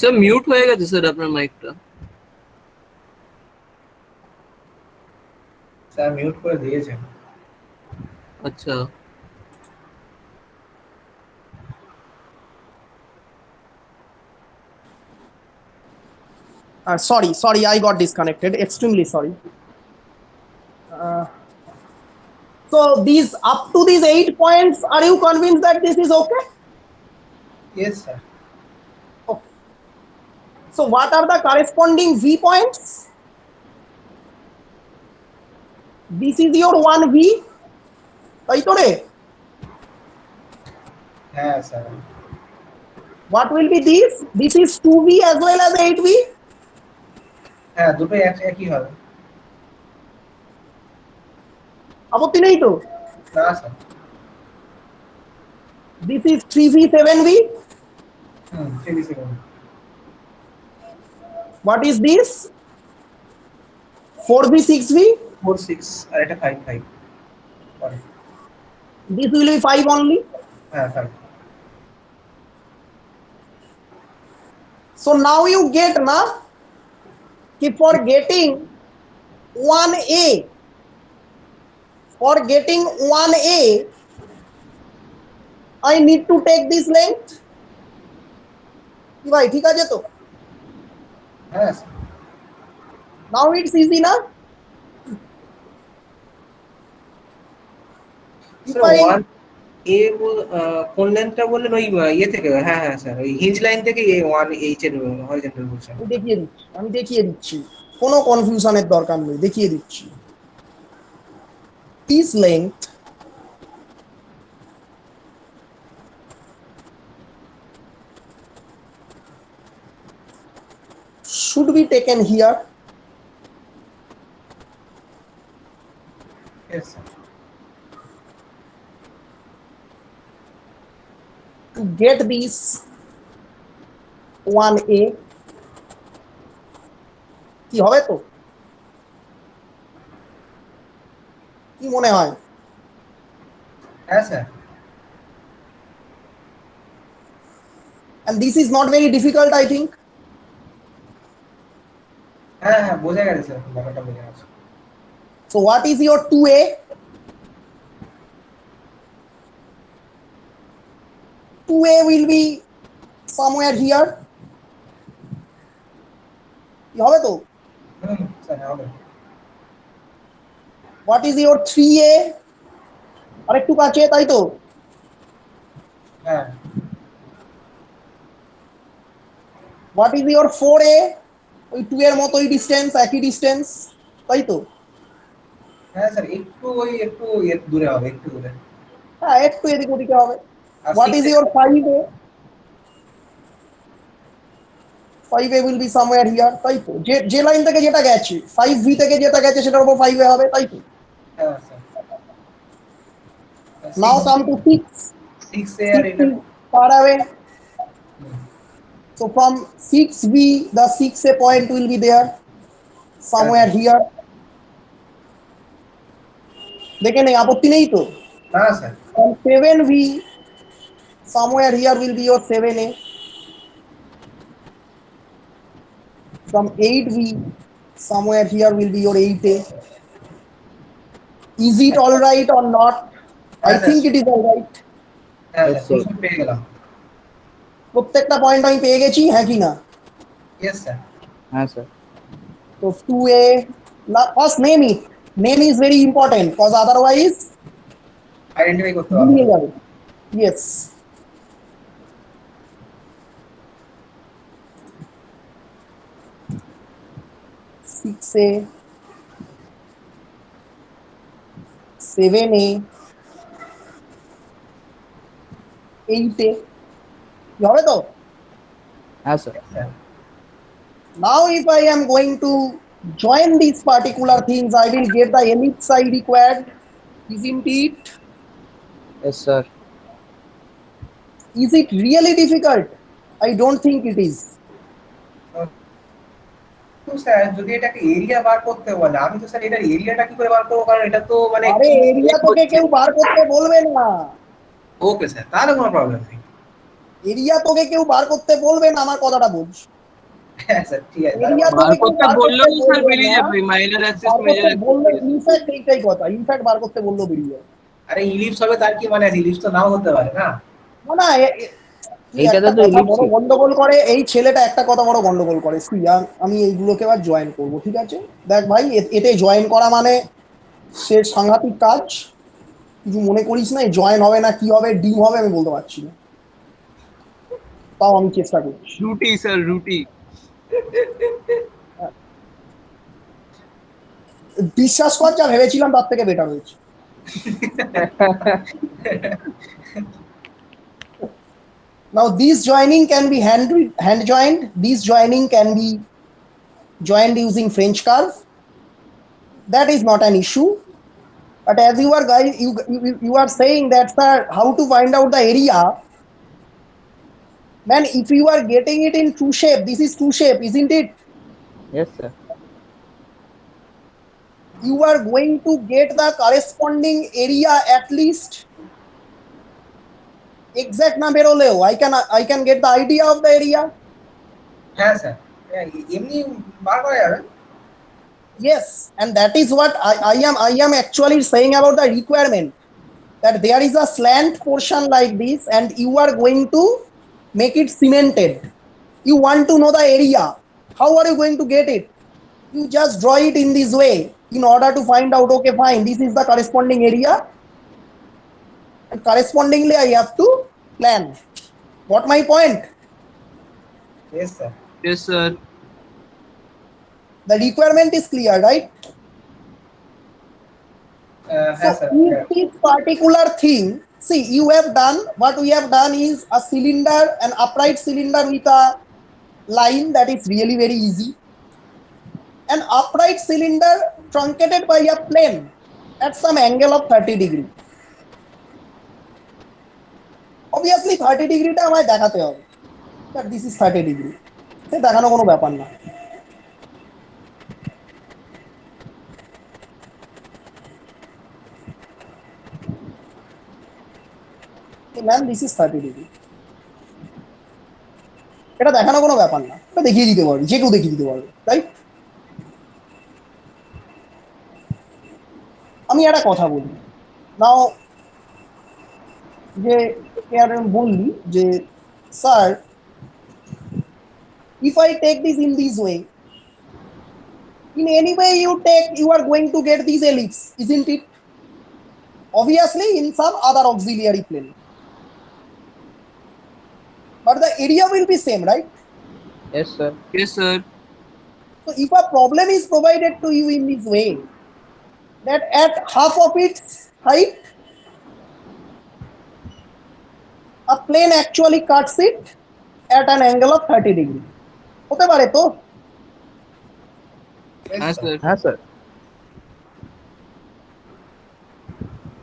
Sir, mute হয়ে গেছে স্যার আপনার মাইকটা। স্যার মিউট করে দিয়েছেন। আচ্ছা। Sorry, I got disconnected. Extremely sorry. So these up to these 8 points, are you convinced that this is okay? Yes, sir. Okay. So what are the corresponding V points? This is your 1V. তাই তো রে? হ্যাঁ sir. What will be this? This is 2V as well as 8V. হ্যাঁ, দুটোই একই হবে। আপত্তি নেই তো? না sir. This is 3V 7V. 3v7। What is this? 4V 6V. 4 6 আর এটা 5 5 পরে। This will be 5 only. হ্যাঁ 5। So now you get na ki for getting 1A, I need to take this length. কি ভাই ঠিক আছে তো? হ্যাঁ sir. Now it's easy na? Sir 1A কোন লেন্থটা বললেন? ওই ইয়ে থেকে? হ্যাঁ হ্যাঁ স্যার, ওই হিঞ্জ লাইন থেকে 1H এর হরিজন্টাল পোরশন। আমি দেখিয়ে দিচ্ছি, কোনো কনফিউশনের দরকার নেই, দেখিয়ে দিচ্ছি। This length should be taken here. Yes, sir. To get this 1A, কি হবে তো? কি মনে হয়? হ্যাঁ sir. And this is not very difficult, I think. হ্যাঁ হ্যাঁ, বোঝা গেছে স্যার, ব্যাপারটা বোঝা গেছে। So what is your 2A? 2A will be somewhere here. কি হবে তো? স্যার হবে। What is your 3A? আরেকটু কাছে, তাই তো? হ্যাঁ। What is your 4A? ওই 2 এর মতোই ডিসটেন্স, একই ডিসটেন্স, তাই তো? হ্যাঁ স্যার, একটু দূরে হবে, একটু দূরে। হ্যাঁ, একটু এদিক ওদিকে হবে। আর What is 6A? your 5A? 5A will be somewhere here, তাই তো? যে লাইন থেকে যেটা গেছে, 5V থেকে যেটা গেছে সেটার উপর 5A হবে, তাই তো? হ্যাঁ sir. Now come to 6. 6A আর এটা far away. So from 6V, the 6A point will be there somewhere here. দেখে নেই, আপত্তি নেই তো? না sir. From 7V, somewhere here will be your 7A. From 8V, somewhere here will be your 8A. Is it all right or not? I think it is all right. হ্যাঁ Yes, sir, sir. পেয়ে গেলাম। প্রত্যেকটা point আমি পেয়ে গেছি, হ্যাঁ কি না? Yes sir. हाँ sir. So 2A, first name it. Name is very important because otherwise identify করতে পারবো গুলিয়ে না। যাবে। Yes. Six A, 7A, 8A, কি হবে তো? हाँ सर. হ্যাঁ, Now if I am going to join these particular things, I will get the ellipse I required, isn't it? Yes sir. Is it really difficult? I don't think it is. তো sir যদি এটাকে area বার করতে বলে, আমি তো sir এটার এরিয়াটা কি করে বার করবো, কারণ এটা তো মানে আরে এরিয়া তোকে কেউ বার করতে বলবে না। ওকে স্যার, তাহলে কোনো প্রবলেম নেই। এরিয়া তোকে কেউ বার করতে বলবে না, আমার কথাটা বুঝ। হ্যাঁ স্যার, ঠিক আছে। এরিয়া বার তোকে কেউ করতে বার বললেও করতে তো স্যার বলবে বেরিয়ে না, যাবে, মাইনর অ্যাক্সিস বার মেজর করতে বললে ইনফ্যাক্ট এইটাই কথা, ইনফ্যাক্ট বার করতে বললেও বেরিয়ে যাবে। আরে ইলিপস হবে তার কি মানে আছে, ইলিপস তো নাও হতে পারে না। না না, তুই এইটাতে একটা তো কথা বড় ellipse. গন্ডগোল করে, এই ছেলেটা একটা কথা বড় গন্ডগোল করে। আমি এইগুলোকে আবার জয়েন করবো, ঠিক আছে? দেখ ভাই, এতে জয়েন করা মানে সে সাংঘাতিক কাজ। কিছু মনে করিস না, জয়েন হবে না কি হবে, ডিম হবে, আমি বলতে পারছি না, তাও আমি চেষ্টা করছি। রুটি স্যার, রুটি। বিশ্বাস কর, যা ভেবেছিলাম তার থেকে বেটার হয়েছে। Now this joining can be hand joined, this joining can be joined using French curve, that is not an issue. But as you are guys, you are saying that sir, how to find out the area, man, if you are getting it in true shape, this is true shape, isn't it? Yes sir. You are going to get the corresponding area at least, exact na beroleo, I can get the idea of the area. হ্যাঁ sir, এমনি বার করা যাবে। Yes, and that is what I am actually saying about the requirement, that there is a slant portion like this and you are going to make it cemented. You want to know the area, how are you going to get it? You just draw it in this way in order to find out, okay fine, this is the corresponding area and correspondingly I have to plan. Got my point? Yes sir. Yes sir. The requirement is clear, right? হ্যাঁ So sir. in this particular thing, see, you have done, what we have done is a cylinder, an upright cylinder with a line, that is really very easy. An upright cylinder truncated by a plane at some angle of 30 degree. Obviously 30 degree টা আমায় দেখাতে হবে, that this is 30 degree. সে দেখানো কোনো ব্যাপার না। Ma'am this is 30 degree, এটা দেখানো কোনো ব্যাপার না, এটা দেখিয়ে দিতে পারবি, যে কেউ দেখিয়ে দিতে পারবে, রাইট? আমি একটা কথা বলি নাও, যে বললি যে sir, if I take this in this way, in any way you are going to get this ellipse, isn't it? Obviously in some other auxiliary plane, but the area will be same, right? Yes sir. Yes sir. So if a problem is provided to you in this way, that at half of its height a plane actually cuts it at an angle of 30 degree, হতে পারে তো? হ্যাঁ sir. हाँ sir.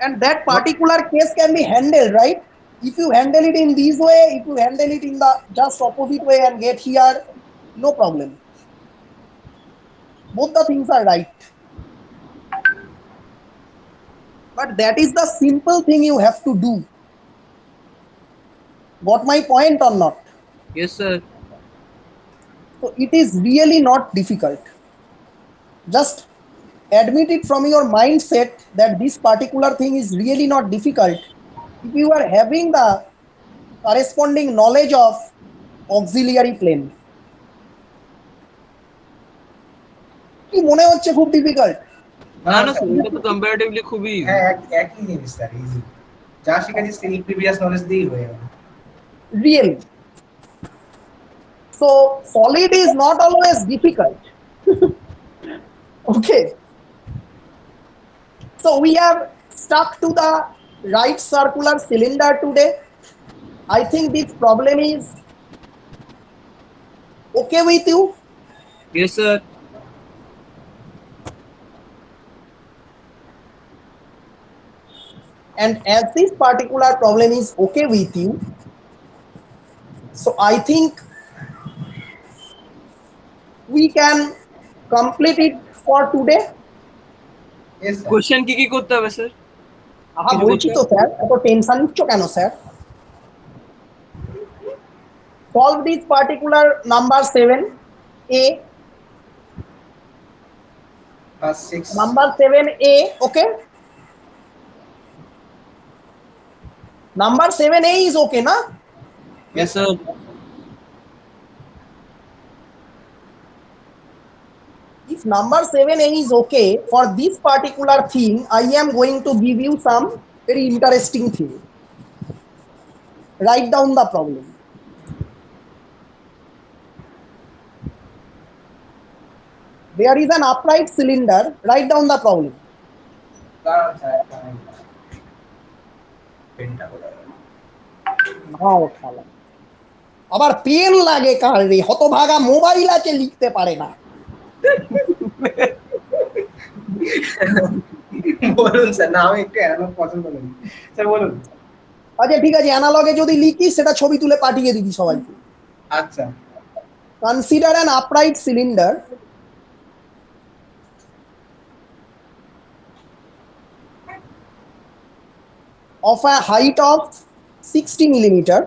And that particular case can be handled, right? If you handle it in this way, if you handle it in the just opposite way and get here, no problem, both the things are right. But that is the simple thing you have to do. Got my point or not? Yes sir. So it is really not difficult. Just admit it from your mindset that this particular thing is really not difficult if you are having the corresponding knowledge of auxiliary plane. কি মনে হচ্ছে খুব difficult? না না sir, এটা তো comparatively খুবই easy. হ্যাঁ একই জিনিস স্যার, ইজি। যা শিখেছি সেই প্রিভিয়াস নলেজ দিয়েই হয়ে যাবে। Really? So solid is not always difficult. Okay. So we have stuck to the right circular cylinder today. I think this problem is okay with you. Yes sir. And as this particular problem is okay with you, so I think we can complete it for today. Yes sir. Question কি কি করতে হবে sir? আহা বলছি তো sir, এত tension নিচ্ছ কেন sir? Solve this particular number 7a. 6. Number 7a, okay? Number 7a is okay, na? Yes sir. If number 7a is okay, for this particular thing, I am going to give you some very interesting thing. Write down the problem. There is an upright cylinder. Write down the problem. নাও শালা। আবার pen লাগে কার রে, হতভাগা mobile আছে লিখতে পারে না। বলুন স্যার, না আমি একটু অ্যানালগ পছন্দ করি স্যার, বলুন। আচ্ছা ঠিক আছে, অ্যানালগে যদি লিখিস সেটা ছবি তুলে পাঠিয়ে দিবি সবাইকে। আচ্ছা। Consider an upright cylinder of a height of 60 millimeter.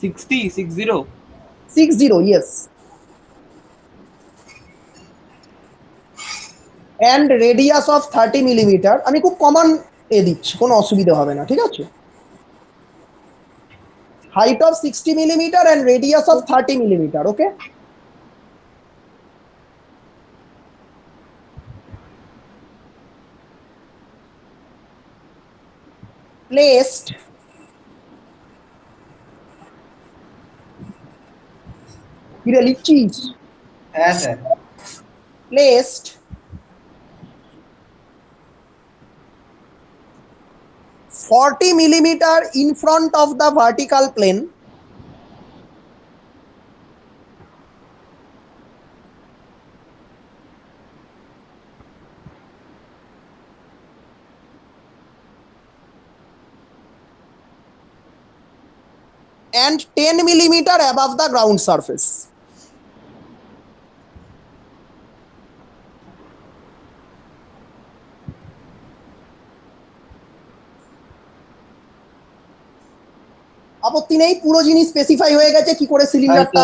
60 60 60, yes. And radius of 30 millimeter. আমি খুব কমন এ দিচ্ছি, কোনো অসুবিধা হবে না, ঠিক আছে? Height of 60 millimeter and radius of 30 millimeter, okay? Placed কিরে লিখছিস? হ্যাঁ sir. Placed 40 millimeter in front of the vertical plane and 10 millimeter above the ground surface. আপত্তি নেই, পুরো জিনিস স্পেসিফাই হয়ে গেছে কি করে সিলিন্ডারটা।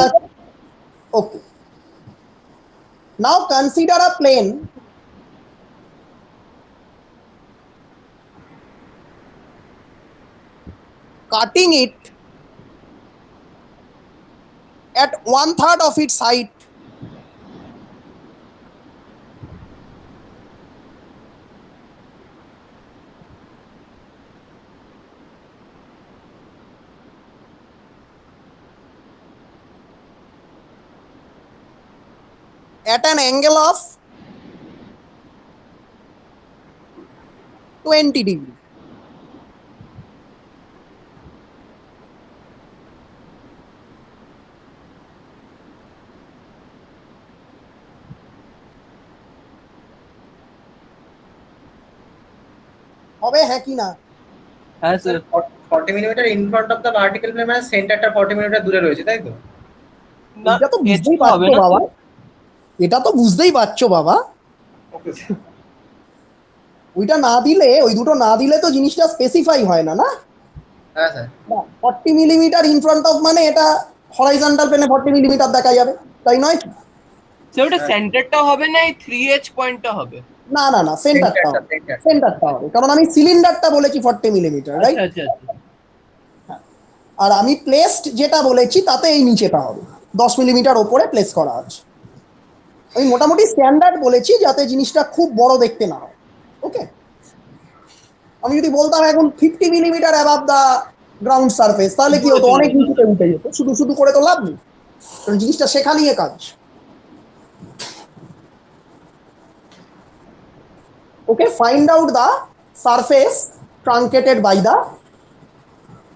Okay, now consider a plane cutting it at 1/3 of its height at an angle of 20 degree. হবে হ্যাঁ কি না? হ্যাঁ sir. 40 millimetre in front of the vertical plane, মানে সেন্টারটা 40 মিলিমিটার দূরে রয়েছে, তাই তো? এটা তো বুঝতেই পারছো বাবা, এটা তো বুঝতেই পারছো বাবা। ওকে ওইটা না দিলে, ওই দুটো না দিলে তো জিনিসটা স্পেসিফাই হয় না, না? হ্যাঁ sir. 40 millimetre in front of মানে এটা হরাইজন্টাল প্লেনে 40 মিলিমিটার দেখা যাবে, তাই নয় কি? স্যার ওটা সেন্টারটা হবে না, এই 3H পয়েন্টটা হবে? না না না, সেন্টারটা হবে, সেন্টারটা হবে, কারণ আমি সিলিন্ডারটা বলেছি 40 মিলিমিটার, রাইট? আচ্ছা আচ্ছা। আর আমি প্লেসড যেটা বলেছি তাতে এই নিচেটা হবে 10 মিলিমিটার ওপরে প্লেস করা আছে। আমি মোটামুটি স্ট্যান্ডার্ড বলেছি যাতে জিনিসটা খুব বড় দেখতে না হয়। ওকে, আমি যদি বলতাম এখন 50 millimetre above the ground surface, তাহলে কি হতো, অনেক নিচুতে উঠে যেত। শুধু শুধু করে তো লাভ নেই, কারণ জিনিসটা শেখা নিয়ে কাজ। Okay, find out the surface truncated by the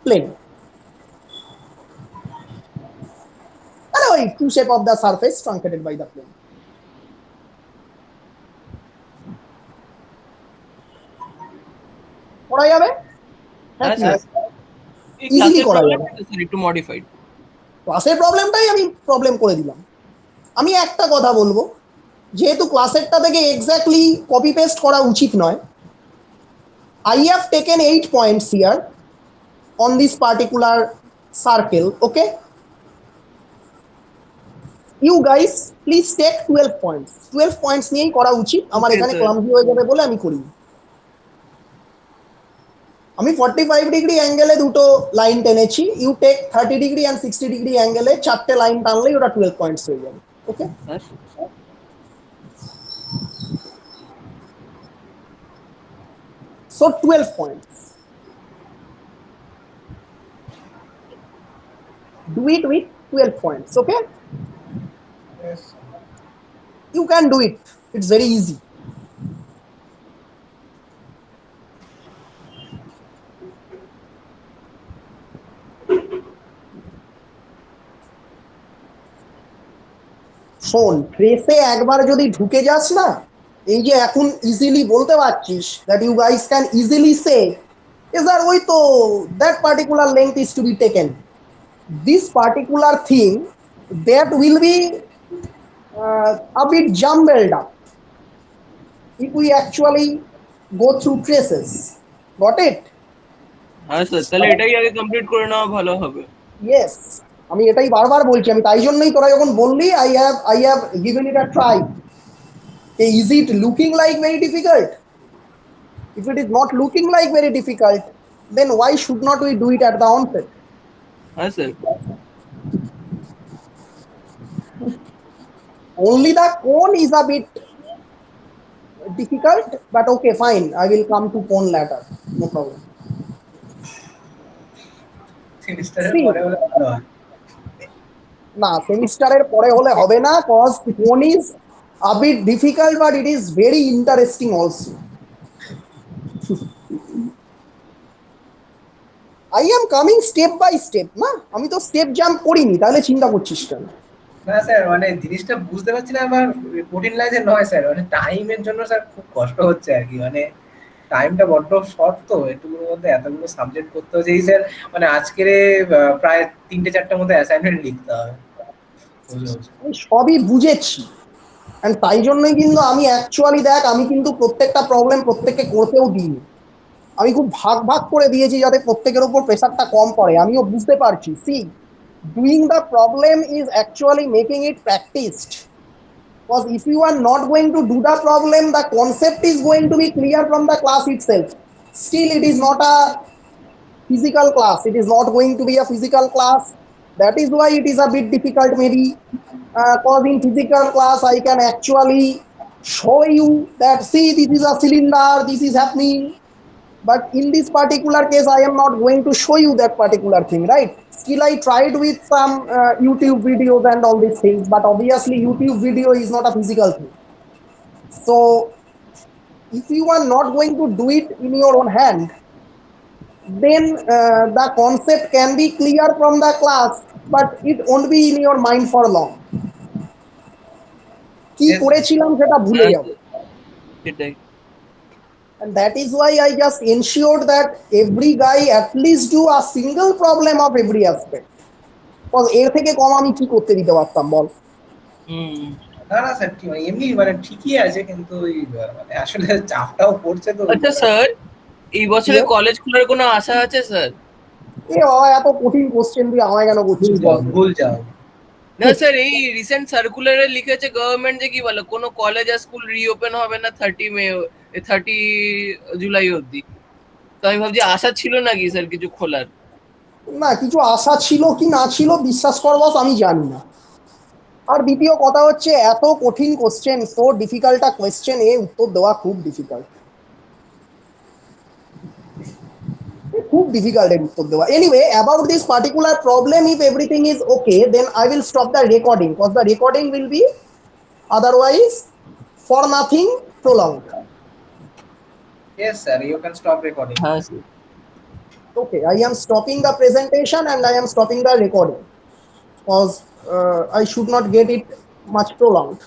plane. আরে ওই to shape of the surface truncated by the plane. করা যাবে? হ্যাঁ, ইজিলি করা যাবে। একটু মডিফাইড ক্লাসের প্রবলেমটাই আমি প্রবলেম করে দিলাম। আমি একটা কথা বলবো, যেহেতু ক্লাসেরটা থেকে এক্স্যাক্টলি কপি পেস্ট করা উচিত নয়, I have taken 8 points here on this particular circle. Okay, you guys please take 12 points. 12 points নিয়েই করা উচিত। আমার এখানে ক্লামজি হয়ে যাবে বলে আমি করি। আমি 45 ডিগ্রি অ্যাঙ্গেলে দুটো লাইন টেনেছি, you take 30 degree and 60 degree অ্যাঙ্গেলে চারটে লাইন টানলেই ওটা 12 পয়েন্টস হয়ে যাবে। ওকে, so 12 points. Do it with 12 points. Okay, Yes. you can do it, it's very easy. শোন, ট্রেসে একবার যদি ঢুকে যাস না, এই যে এখন ইজিলি বলতে পারছিস, that you guys can easily say is that ওই তো that particular length is to be taken, this particular thing that will be a bit jumbled up if we actually go through traces. Got it? হ্যাঁ sir, তাহলে এটাই আগে complete করে নেওয়া ভালো হবে। Yes, আমি এটাই বারবার বলছি। আমি তাই জন্যই তোরা যখন বললি I have given it a try. Is it looking like very difficult? If it is not looking like very difficult, then why should not we do it at the onset? হ্যাঁ sir, Only the cone is a bit difficult, but okay, fine, I will come to cone later, no problem. সেমিস্টারের See, পরে হলে ভালো হয়। না, সেমিস্টারের পরে হলে হবে না, cause cone is a bit difficult, but it is very interesting also. I am coming step by step, না আমি তো স্টেপ জাম্প করিনি, তাহলে চিন্তা করছিস কেন? না স্যার, মানে জিনিসটা বুঝতে পারছি না, আমার কঠিন লাগছে নয় স্যার, মানে টাইমের জন্য স্যার খুব কষ্ট হচ্ছে আর কি। মানে টাইমটা বড্ড শর্ট, তো এটুকুর মধ্যে এতগুলো সাবজেক্ট করতে হচ্ছে। এই স্যার মানে আজকের প্রায় 3-4টার মধ্যে অ্যাসাইনমেন্ট লিখতে হবে। আমি সবই বুঝেছি, এন্ড তাই জন্যই কিন্তু আমি অ্যাকচুয়ালি দেখ, আমি কিন্তু প্রত্যেকটা প্রবলেম প্রত্যেককে করতেও দিইনি, আমি খুব ভাগ ভাগ করে দিয়েছি যাতে প্রত্যেকের উপর প্রেসারটা কম পড়ে। আমিও বুঝতে পারছি, C doing the problem is actually making it practiced, because if you are not going to do the problem, the concept is going to be clear from the class itself. Still it is not a physical class, it is not going to be a physical class, that is why it is a bit difficult maybe, because in physical class I can actually show you that see this is a cylinder, this is happening, but in this particular case I am not going to show you that particular thing, right? Still I tried with some YouTube videos and all these things, but obviously YouTube video is not a physical thing. So if you are not going to do it in your own hand, then the concept can be clear from the class, but it won't be in your mind for long. কি Yes. করেছিলাম সেটা ভুলে যাব। সেটাই। And that is why I just ensured that every guy at least do a single problem of every aspect, because এর থেকে কম আমি কি করতে দিতে পারতাম বল? না না স্যার, এমনি মানে ঠিকই আছে, কিন্তু ওই মানে আসলে চাপটাও পড়ছে তো। আচ্ছা স্যার, এই বছরে Yes. কলেজ খোলার কোনো আশা আছে স্যার? এ বাবা, এত কঠিন কোশ্চেন তুই আমায় কেন করছিস বল? ভুল যাও। না স্যার, এই রিসেন্ট সার্কুলারে লিখেছে গভর্নমেন্ট যে কি বলে কোনো কলেজ আর স্কুল রিওপেন হবে না 30 জুলাই অবধি। তো আমি ভাবছি আশা ছিল নাকি স্যার কিছু খোলার? না, কিছু আশা ছিল কি না ছিল বিশ্বাস কর বস, আমি জানি না। আর দ্বিতীয় কথা হচ্ছে এত কঠিন question, so difficult a question এ উত্তর দেওয়া খুব ডিফিকাল্ট, খুব ডিফিকাল্ট এর উত্তর দেওয়া। Anyway about this particular problem, if everything is okay then I will stop the recording, because the recording will be otherwise for nothing prolonged. Yes, sir. You can stop recording. হ্যাঁ sir. Okay, I am stopping the presentation and I am stopping the recording because I should not get it much prolonged.